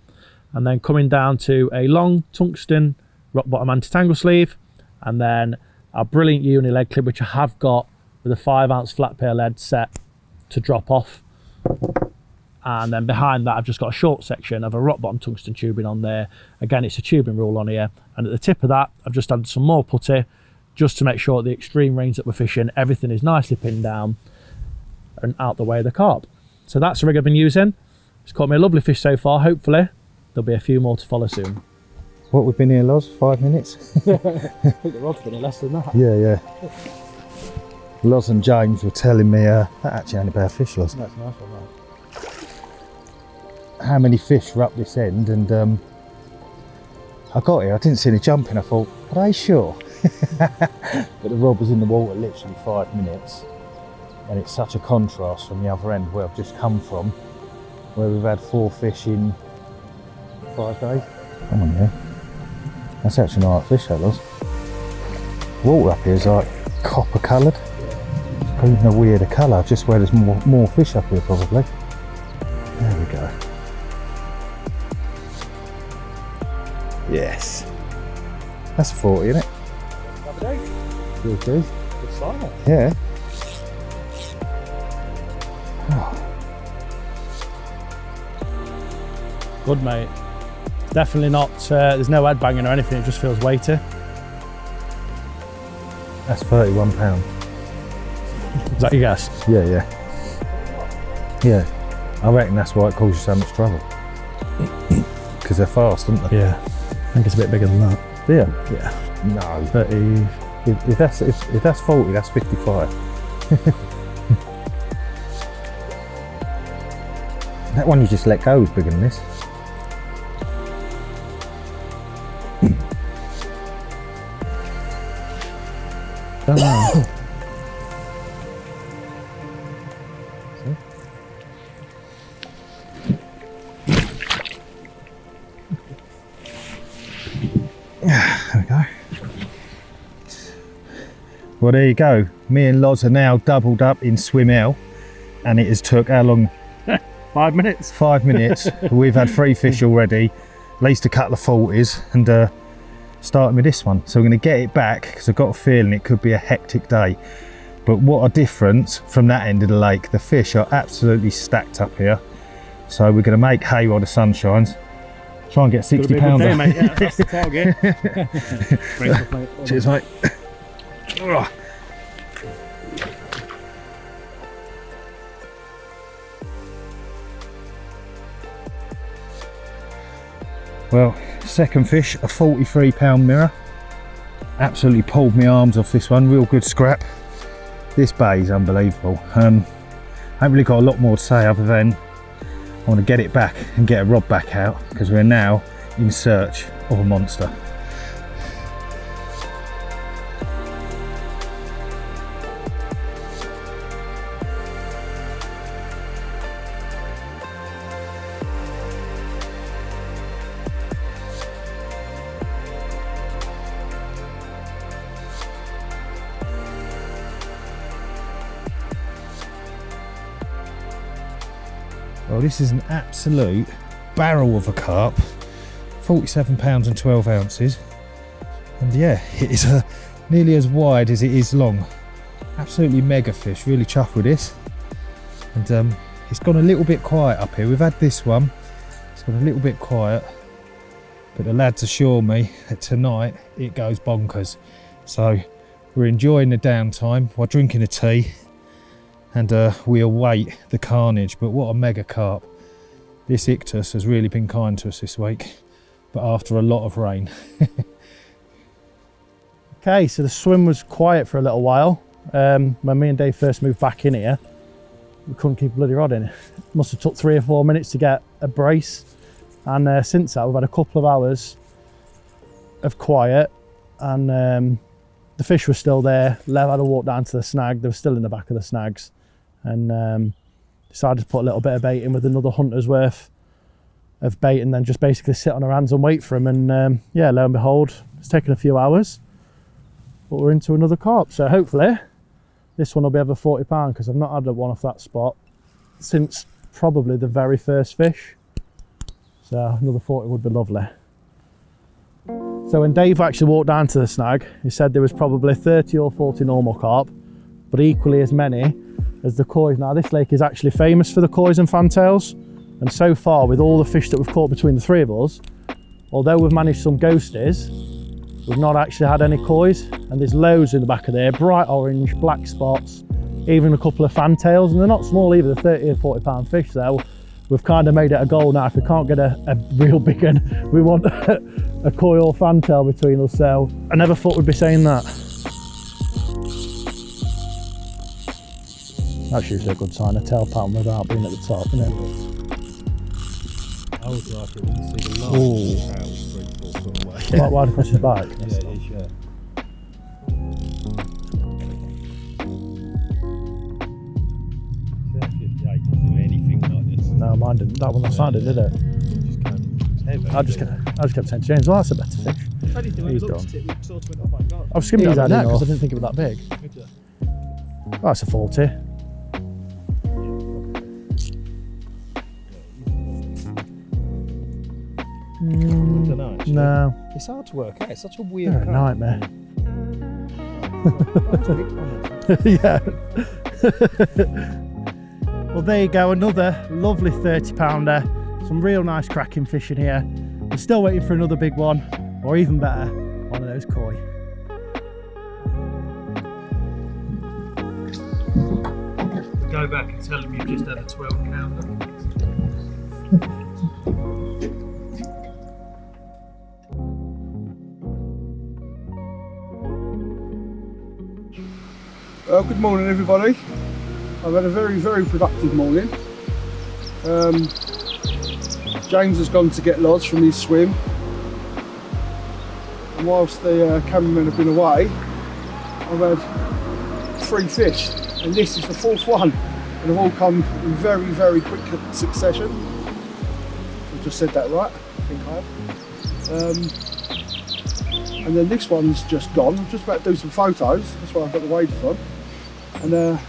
and then coming down to a long tungsten rock bottom anti-tangle sleeve, and then a brilliant uni leg clip which I have got with a 5-ounce flat pair lead set to drop off. And then behind that I've just got a short section of a rock bottom tungsten tubing on there. Again, it's a tubing rule on here, and at the tip of that I've just added some more putty just to make sure at the extreme range that we're fishing everything is nicely pinned down and out the way of the carp. So that's the rig I've been using. It's caught me a lovely fish so far. Hopefully there'll be a few more to follow soon. What, we've been here, Loz? 5 minutes? I think the rod's been here less than that. Yeah. Loz and James were telling me that actually ain't a bad fish, Loz. That's a nice one, right? How many fish were up this end, and I got here, I didn't see any jumping. I thought, are they sure? But the rod was in the water literally 5 minutes, and it's such a contrast from the other end where I've just come from, where we've had 4 fish in 5 days. Come on, yeah. That's actually an alright fish, that was. Water up here is like copper coloured. It's even a weirder colour, just where there's more fish up here probably. There we go. Yes. That's a 40, isn't it? Have a day. Good, Good sign. yeah. Oh. Good, mate. Definitely not, there's no head banging or anything, it just feels weighty. That's £31. Is that your guess? Yeah. I reckon that's why it causes you so much trouble. Because they're fast, aren't they? Yeah. I think it's a bit bigger than that. Yeah. Yeah. No. 30. If that's 40, that's 55. That one you just let go is bigger than this. Don't know. There we go. Well, there you go. Me and Loz are now doubled up in swim L, and it has took how long? 5 minutes. 5 minutes. We've had 3 fish already, at least a couple of 40s, and starting with this one. So we're going to get it back because I've got a feeling it could be a hectic day. But what a difference from that end of the lake. The fish are absolutely stacked up here. So we're going to make hay while the sun shines. Try and get 60 pounder. Day, mate. Yeah, that's the target. Cheers, mate. Well, second fish, a 43-pound mirror. Absolutely pulled my arms off this one, real good scrap. This bay is unbelievable. I haven't really got a lot more to say other than I want to get it back and get a rod back out because we're now in search of a monster. Well, this is an absolute barrel of a carp, 47 pounds and 12 ounces. And yeah, it is nearly as wide as it is long. Absolutely mega fish, really chuffed with this. And it's gone a little bit quiet up here. We've had this one, it's gone a little bit quiet. But the lads assure me that tonight it goes bonkers. So we're enjoying the downtime while drinking a tea. And we await the carnage. But what a mega carp. This Iktus has really been kind to us this week, but after a lot of rain. Okay, so the swim was quiet for a little while. When me and Dave first moved back in here, we couldn't keep a bloody rod in. It must have took 3 or 4 minutes to get a brace. And since that, we've had a couple of hours of quiet, and the fish were still there. Lev had a walk down to the snag. They were still in the back of the snags, and decided to put a little bit of bait in with another hunter's worth of bait, and then just basically sit on our hands and wait for him. And yeah, lo and behold, it's taken a few hours, but we're into another carp. So hopefully this one will be over 40 pound, because I've not had one off that spot since probably the very first fish. So another 40 would be lovely. So when Dave actually walked down to the snag, he said there was probably 30 or 40 normal carp, but equally as many as the kois. Now this lake is actually famous for the kois and fantails, and so far with all the fish that we've caught between the three of us, although we've managed some ghosties, we've not actually had any kois. And there's loads in the back of there, bright orange, black spots, even a couple of fantails, and they're not small either, they're 30 or 40 pound fish. So we've kind of made it a goal now, if we can't get a real big one, we want a koi or fantail between us. So I never thought we'd be saying that. That's usually a good sign, a tail pattern without being at the top, isn't it? I was like it when you see the last tail sprinkle somewhere. Wide across his back. Yeah, it is, yeah. No, mine didn't. That one last night did it? I just kept saying to James, well, that's a better fish. If anything, when we He's looked gone. at it, we sort of went, oh my god. I've skimmed these out now because I off. didn't think it was that big. Oh, that's a 40. No, It's hard to work out, it's such a they're weird a carp. nightmare. Yeah. Well, there you go, another lovely 30 pounder. Some real nice cracking fish in here. We're still waiting for another big one, or even better, one of those koi. Go back and tell them you've just had a 12 pounder. Good morning, everybody. I've had a very, very productive morning. James has gone to get lods from his swim, and whilst the cameramen have been away, I've had 3 fish, and this is the 4th one, and they've all come in very, very quick succession. I've just said that right, I think I have. And then this one's just gone. I'm just about to do some photos, that's why I've got the waders on. And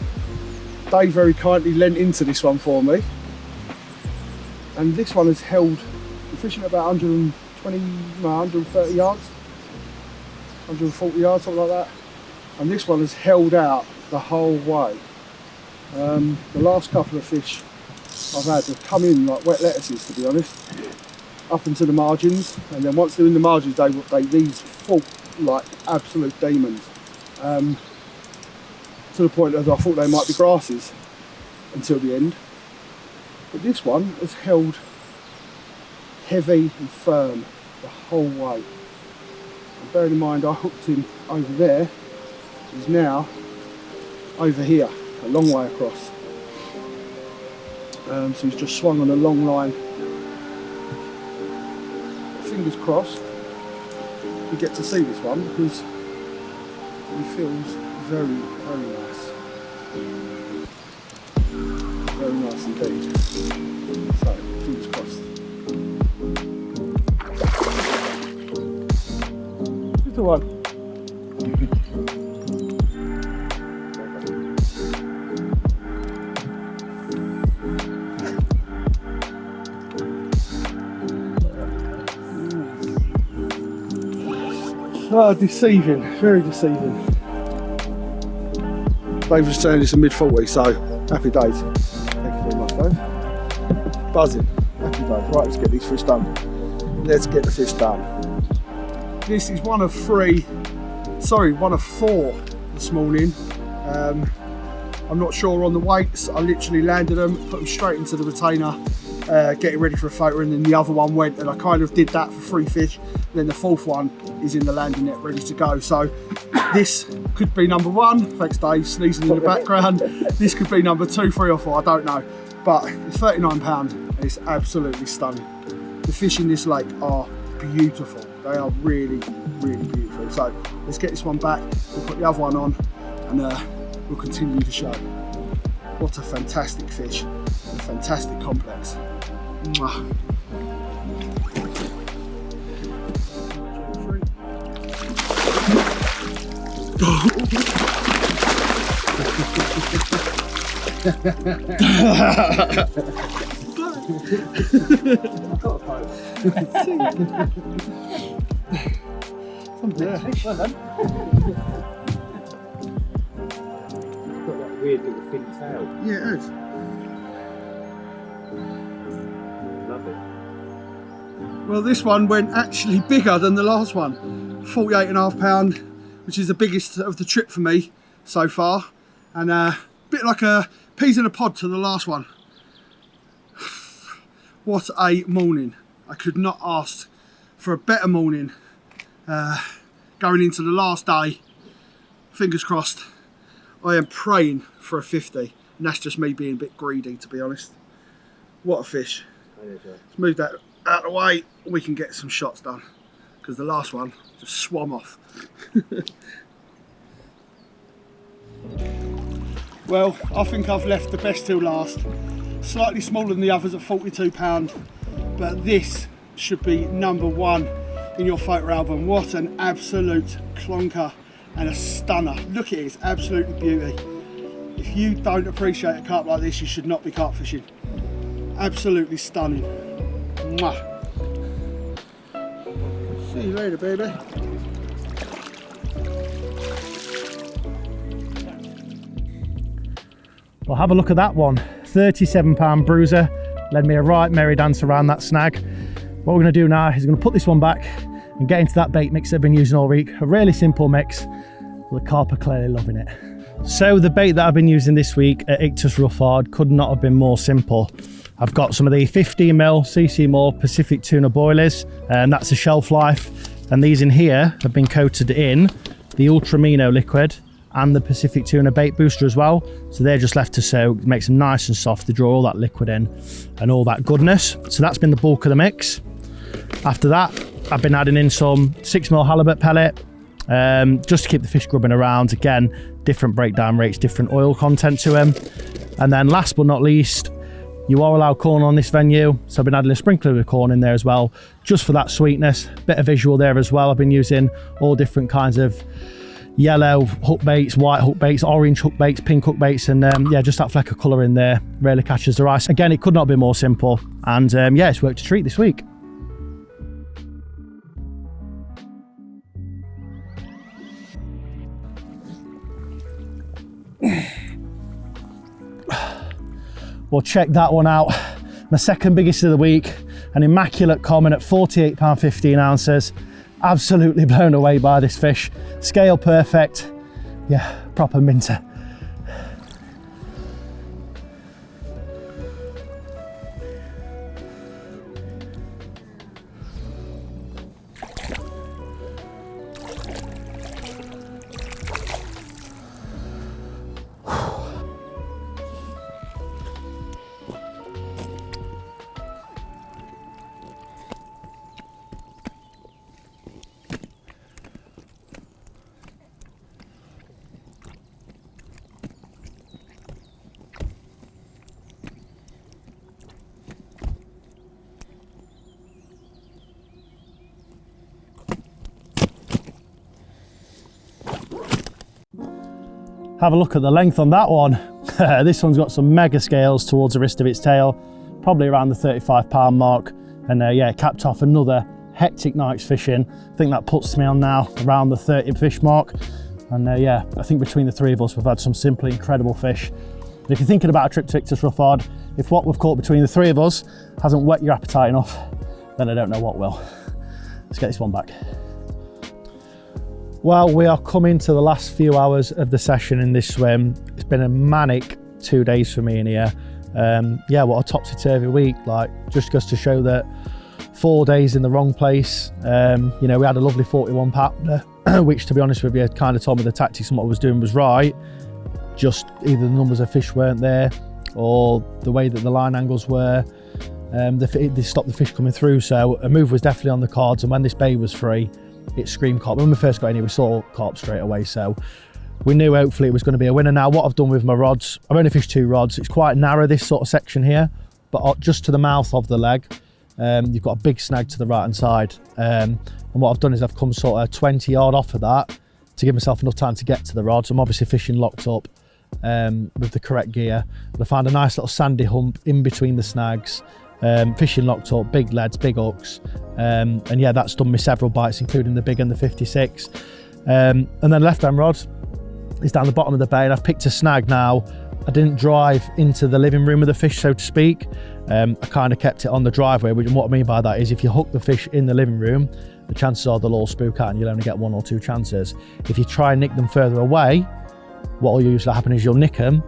Dave very kindly lent into this one for me. And this one has held, we're fishing at about 120, no, 130 yards. 140 yards, something like that. And this one has held out the whole way. The last couple of fish I've had have come in like wet lettuces, to be honest, up into the margins, and then once they're in the margins, these fall like absolute demons. To the point that I thought they might be grasses until the end. But this one has held heavy and firm the whole way. And bearing in mind I hooked him over there, he's now over here, a long way across. So he's just swung on a long line. Fingers crossed we get to see this one, because he feels very, very nice. Very nice indeed. So, fingers crossed. Little one. Oh, deceiving, very deceiving. Dave was saying it's a mid-40, so happy days. Thank you very much, Dave. Buzzing, happy days. Right, let's get these fish done. Let's get the fish done. This is one of four this morning. I'm not sure on the weights. I literally landed them, put them straight into the retainer, getting ready for a photo, and then the other one went, and I kind of did that for 3 fish. Then the fourth one is in the landing net ready to go. So this could be number 1. Thanks Dave, sneezing in the background. This could be number 2, 3 or 4, I don't know. But it's 39 pounds and it's absolutely stunning. The fish in this lake are beautiful. They are really, really beautiful. So let's get this one back, we'll put the other one on, and we'll continue the show. What a fantastic fish, a fantastic complex. Mwah. Well done. Got that weird little thin tail. Yeah, it is. Love it. Well, this one went actually bigger than the last one. 48.5 pound, which is the biggest of the trip for me so far. And a bit like a peas in a pod to the last one. What a morning. I could not ask for a better morning. Going into the last day, fingers crossed. I am praying for a 50, and that's just me being a bit greedy, to be honest. What a fish. Let's move that out of the way, we can get some shots done, because the last one just swam off. Well, I think I've left the best till last. Slightly smaller than the others at 42 pound, but this should be number 1 in your photo album. What an absolute clonker and a stunner. Look at it, it's absolutely beauty. If you don't appreciate a carp like this, you should not be carp fishing. Absolutely stunning. Mwah. See you later, baby. Well, have a look at that one. 37 pound bruiser. Led me a right merry dance around that snag. What we're going to do now is going to put this one back and get into that bait mix I've been using all week. A really simple mix. The carp are clearly loving it. So the bait that I've been using this week at Iktus Ruffaud could not have been more simple. I've got some of the 15mm CC Moore Pacific tuna boilies, and that's a shelf life. And these in here have been coated in the Ultramino liquid and the Pacific tuna bait booster as well. So they're just left to soak, makes them nice and soft to draw all that liquid in and all that goodness. So that's been the bulk of the mix. After that, I've been adding in some 6mm halibut pellet, just to keep the fish grubbing around. Again, different breakdown rates, different oil content to them. And then last but not least, you are allowed corn on this venue, so I've been adding a sprinkler of corn in there as well, just for that sweetness. Bit of visual there as well. I've been using all different kinds of yellow hook baits, white hook baits, orange hook baits, pink hook baits, and yeah, just that fleck of colour in there really catches the eye. Again, it could not be more simple, and yeah, it's worked a treat this week. Well, check that one out. My second biggest of the week, an immaculate common at 48 pound 15 ounces. Absolutely blown away by this fish. Scale perfect. Yeah, proper minter. Have a look at the length on that one. This one's got some mega scales towards the wrist of its tail, probably around the 35 pound mark. And yeah, capped off another hectic night's fishing. I think that puts me on now around the 30 fish mark. And yeah, I think between the three of us, we've had some simply incredible fish. And if you're thinking about a trip to Iktus Ruffaud, if what we've caught between the three of us hasn't whet your appetite enough, then I don't know what will. Let's get this one back. Well, we are coming to the last few hours of the session in this swim. It's been a manic 2 days for me in here. Yeah, what a topsy-turvy week. Like, just goes to show that 4 days in the wrong place. You know, we had a lovely 41 pounder, which, to be honest with you, kind of told me the tactics and what I was doing was right. Just either the numbers of fish weren't there, or the way that the line angles were. They stopped the fish coming through. So a move was definitely on the cards, and when this bay was free, it screamed carp. When we first got in here, we saw carp straight away, so we knew hopefully it was going to be a winner. Now, what I've done with my rods, I've only fished 2 rods. It's quite narrow, this sort of section here, but just to the mouth of the leg, you've got a big snag to the right hand side. And what I've done is I've come sort of 20 yard off of that to give myself enough time to get to the rods. I'm obviously fishing locked up with the correct gear. And I found a nice little sandy hump in between the snags. Fishing locked up, big leads, big hooks, and yeah, that's done me several bites, including the big and the 56. And then left hand rod is down the bottom of the bay, and I've picked a snag now. I didn't drive into the living room of the fish, so to speak. I kind of kept it on the driveway, and what I mean by that is if you hook the fish in the living room, the chances are they'll all spook out and you'll only get 1 or 2 chances. If you try and nick them further away, what will usually happen is you'll nick them,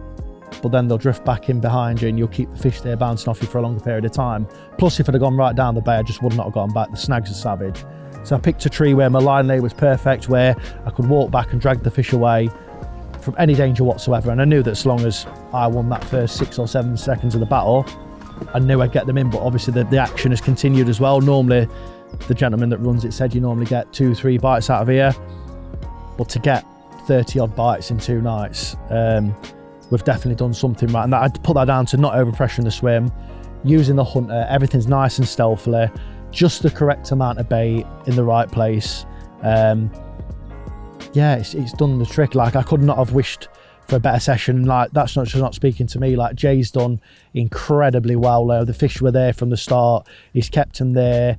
but then they'll drift back in behind you and you'll keep the fish there bouncing off you for a longer period of time. Plus, if I'd have gone right down the bay, I just would not have gotten back. The snags are savage. So I picked a tree where my line lay was perfect, where I could walk back and drag the fish away from any danger whatsoever. And I knew that as long as I won that first 6 or 7 seconds of the battle, I knew I'd get them in. But obviously the action has continued as well. Normally, the gentleman that runs it said you normally get 2-3 bites out of here. But to get 30 odd bites in 2 nights, we've definitely done something right. And I'd put that down to not overpressuring the swim, using the hunter, everything's nice and stealthily, just the correct amount of bait in the right place. Yeah, it's done the trick. Like, I could not have wished for a better session. Like, that's not just not speaking to me. Like, Jay's done incredibly well there. The fish were there from the start. He's kept them there.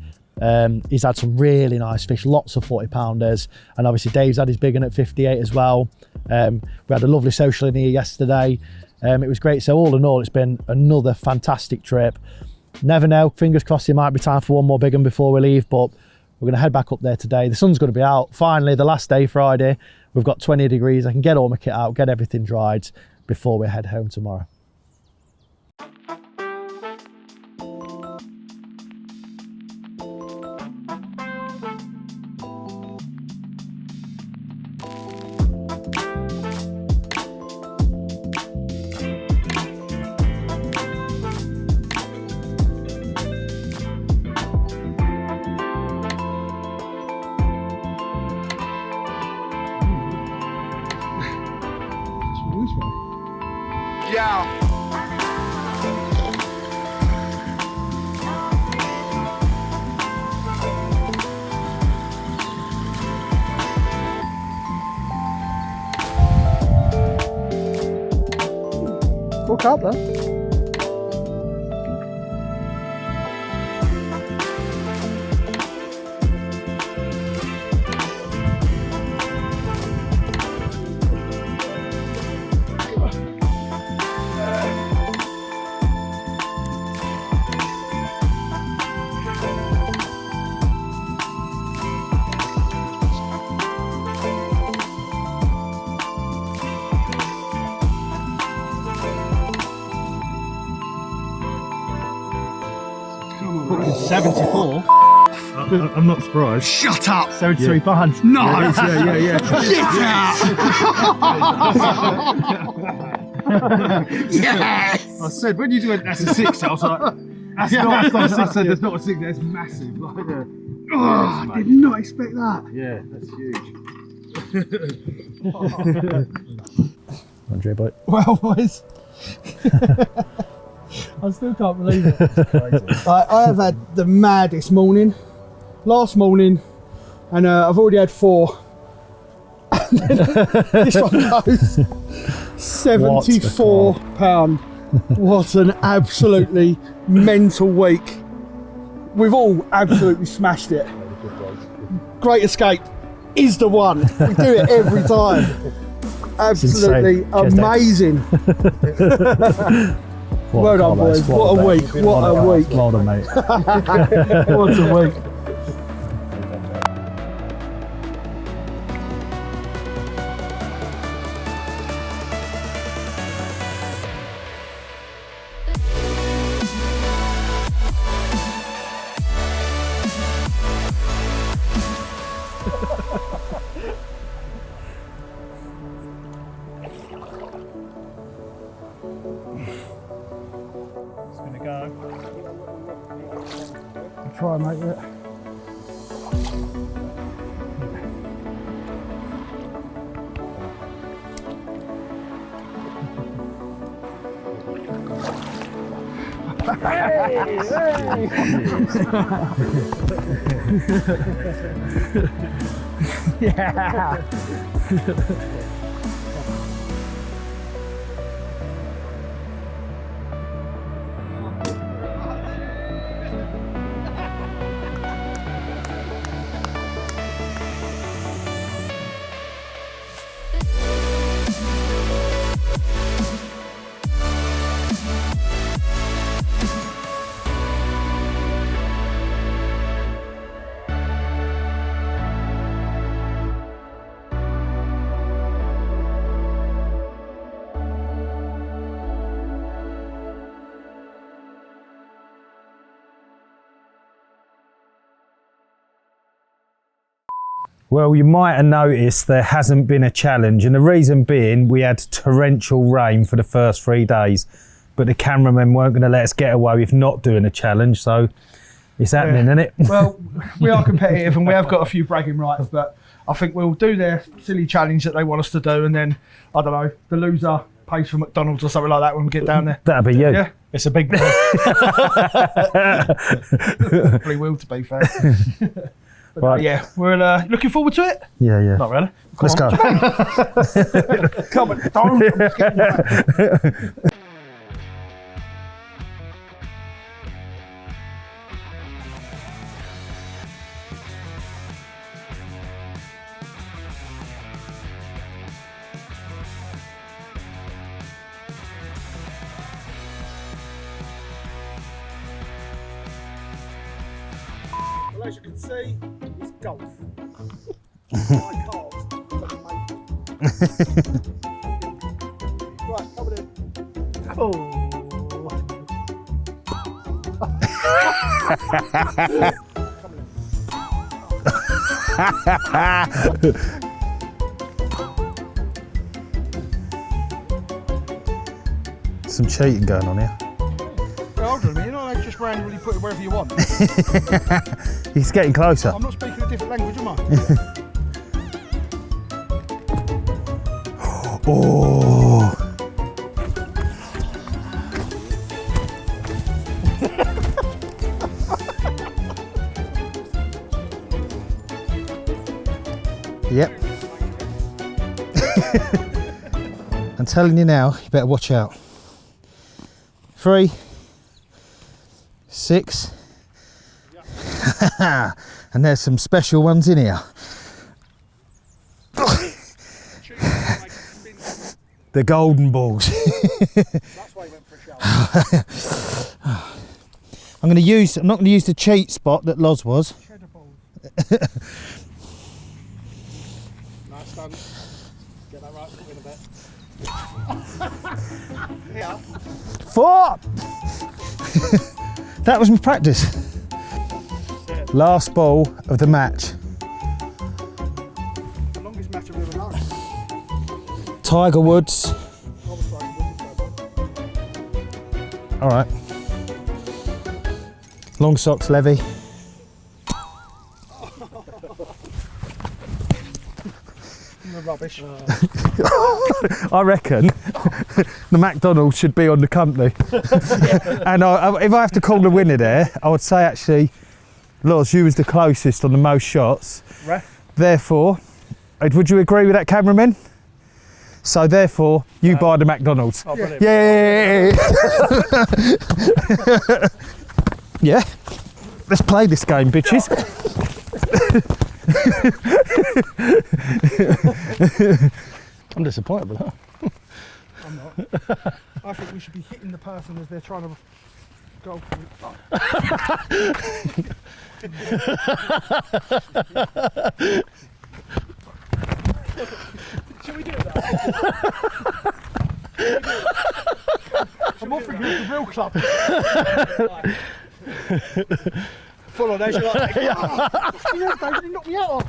He's had some really nice fish, lots of 40 pounders, and obviously Dave's had his big one at 58 as well. We had a lovely social in here yesterday. It was great. So all in all, it's been another fantastic trip. Never know, fingers crossed it might be time for one more big one before we leave, but we're going to head back up there today. The sun's going to be out finally, the last day, Friday. We've got 20 degrees. I can get all my kit out, get everything dried before we head home tomorrow. Look out there. Fucking 74. I'm not surprised. Shut up! 73 pounds. No! Yeah. Yes! I said, when you do it, that's a 6, I was like, that's not a 6. I said, there's not a 6, that's massive. Like, Oh, I did not expect that. yeah, that's huge. Andre, boy. Well, boys. I still can't believe it. I have had the maddest morning. Last morning, and I've already had 4. And then this one goes £74. What an absolutely mental week. We've all absolutely smashed it. Great Escape is the one. We do it every time. Absolutely amazing. Well done, boys. What a week. What a week. Well done, mate. What a week. Try and make it. Yeah. Well, you might have noticed there hasn't been a challenge, and the reason being we had torrential rain for the first 3 days, but the cameramen weren't going to let us get away with not doing a challenge, so it's happening, isn't it? Well, we are competitive and we have got a few bragging rights, but I think we'll do their silly challenge that they want us to do, and then, I don't know, the loser pays for McDonald's or something like that when we get down there. That'll be you. Yeah, It's a big probably will, to be fair. But Right. yeah, we're looking forward to it. Yeah. Not really. Let's go. Come on, don't. I'm just getting back. Well, as you can see, it's golf. My cards doesn't make it. Right, come on in. Some cheating going on here. Hold on a minute, you're not just randomly put it wherever you want. He's getting closer. I'm not speaking a different language, am I? Oh. Yep. I'm telling you now, you better watch out. 3, 6, and there's some special ones in here. The golden balls. That's why he went for a shower. I'm not going to use the cheat spot that Loz was. Cheddar balls. Nice done. Get that right foot in a bit. Yeah. 4! That was my practice. Last ball of the match. The longest match I've ever known. Tiger Woods. All right. Long socks, Levy. Rubbish. I reckon the McDonald's should be on the company. And if I have to call the winner there, I would say actually, Loz, you was the closest on the most shots. Ref. Therefore, would you agree with that, cameraman? So therefore, you buy the McDonald's. Oh, brilliant. Yeah. Yeah. Let's play this game, bitches. I'm disappointed with that. I'm not. I think we should be hitting the person as they're trying to go for it. Shall we do that? I'm offering you the real club. Full on, as you're like, oh, you know, Dave, you knocked me out.